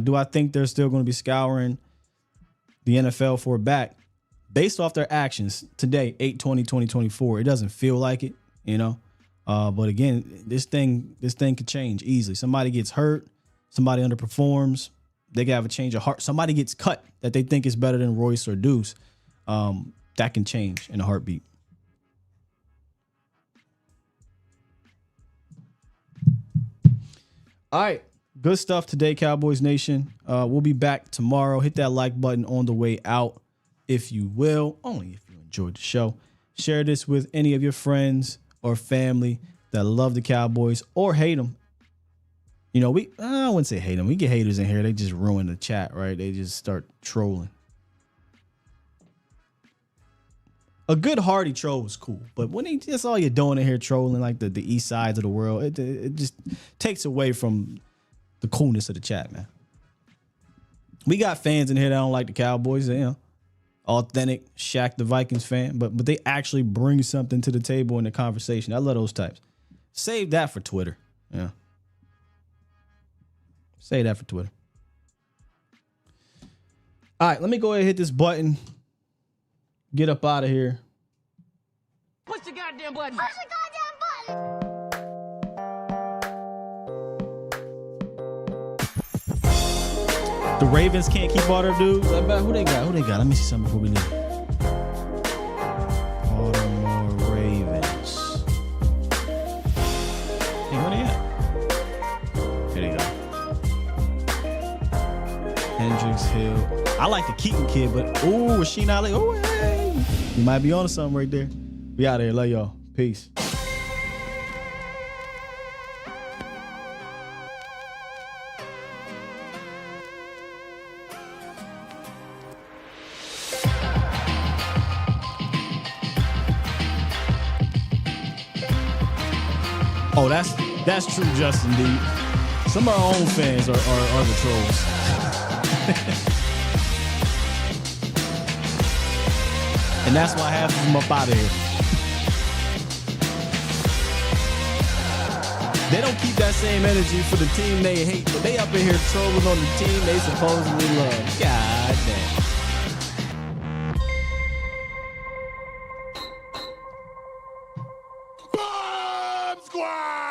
Do I think they're still going to be scouring the NFL for a back? Based off their actions today, 8/20/2024, it doesn't feel like it, But again, this thing could change easily. Somebody gets hurt, somebody underperforms, they can have a change of heart. Somebody gets cut that they think is better than Royce or Deuce. That can change in a heartbeat. All right. Good stuff today, Cowboys Nation. We'll be back tomorrow. Hit that like button on the way out, if you will. Only if you enjoyed the show. Share this with any of your friends or family that love the Cowboys or hate them. I wouldn't say hate them. We get haters in here. They just ruin the chat, right? They just start trolling. A good hearty troll is cool, but when that's all you're doing in here trolling like the east sides of the world, it just takes away from the coolness of the chat, man. We got fans in here that don't like the Cowboys, authentic Shaq the Vikings fan, but they actually bring something to the table in the conversation. I love those types. Save that for Twitter. Yeah. Save that for Twitter. All right, let me go ahead and hit this button. Get up out of here. Push the goddamn button. Push the goddamn button. The Ravens can't keep all their dudes. I bet who they got? Let me see something before we leave. Baltimore Ravens. Hey, where they at? Here they go. Hendricks Hill. I like the Keaton kid, but Rasheed Ali. Oh, hey. You might be on to something right there. We out of here. Love y'all. Peace. Oh, that's true, Justin D. Some of our own fans are the trolls. And that's why half of them up out of here. They don't keep that same energy for the team they hate, but they up in here trolling on the team they supposedly love. God damn. Bomb Squad!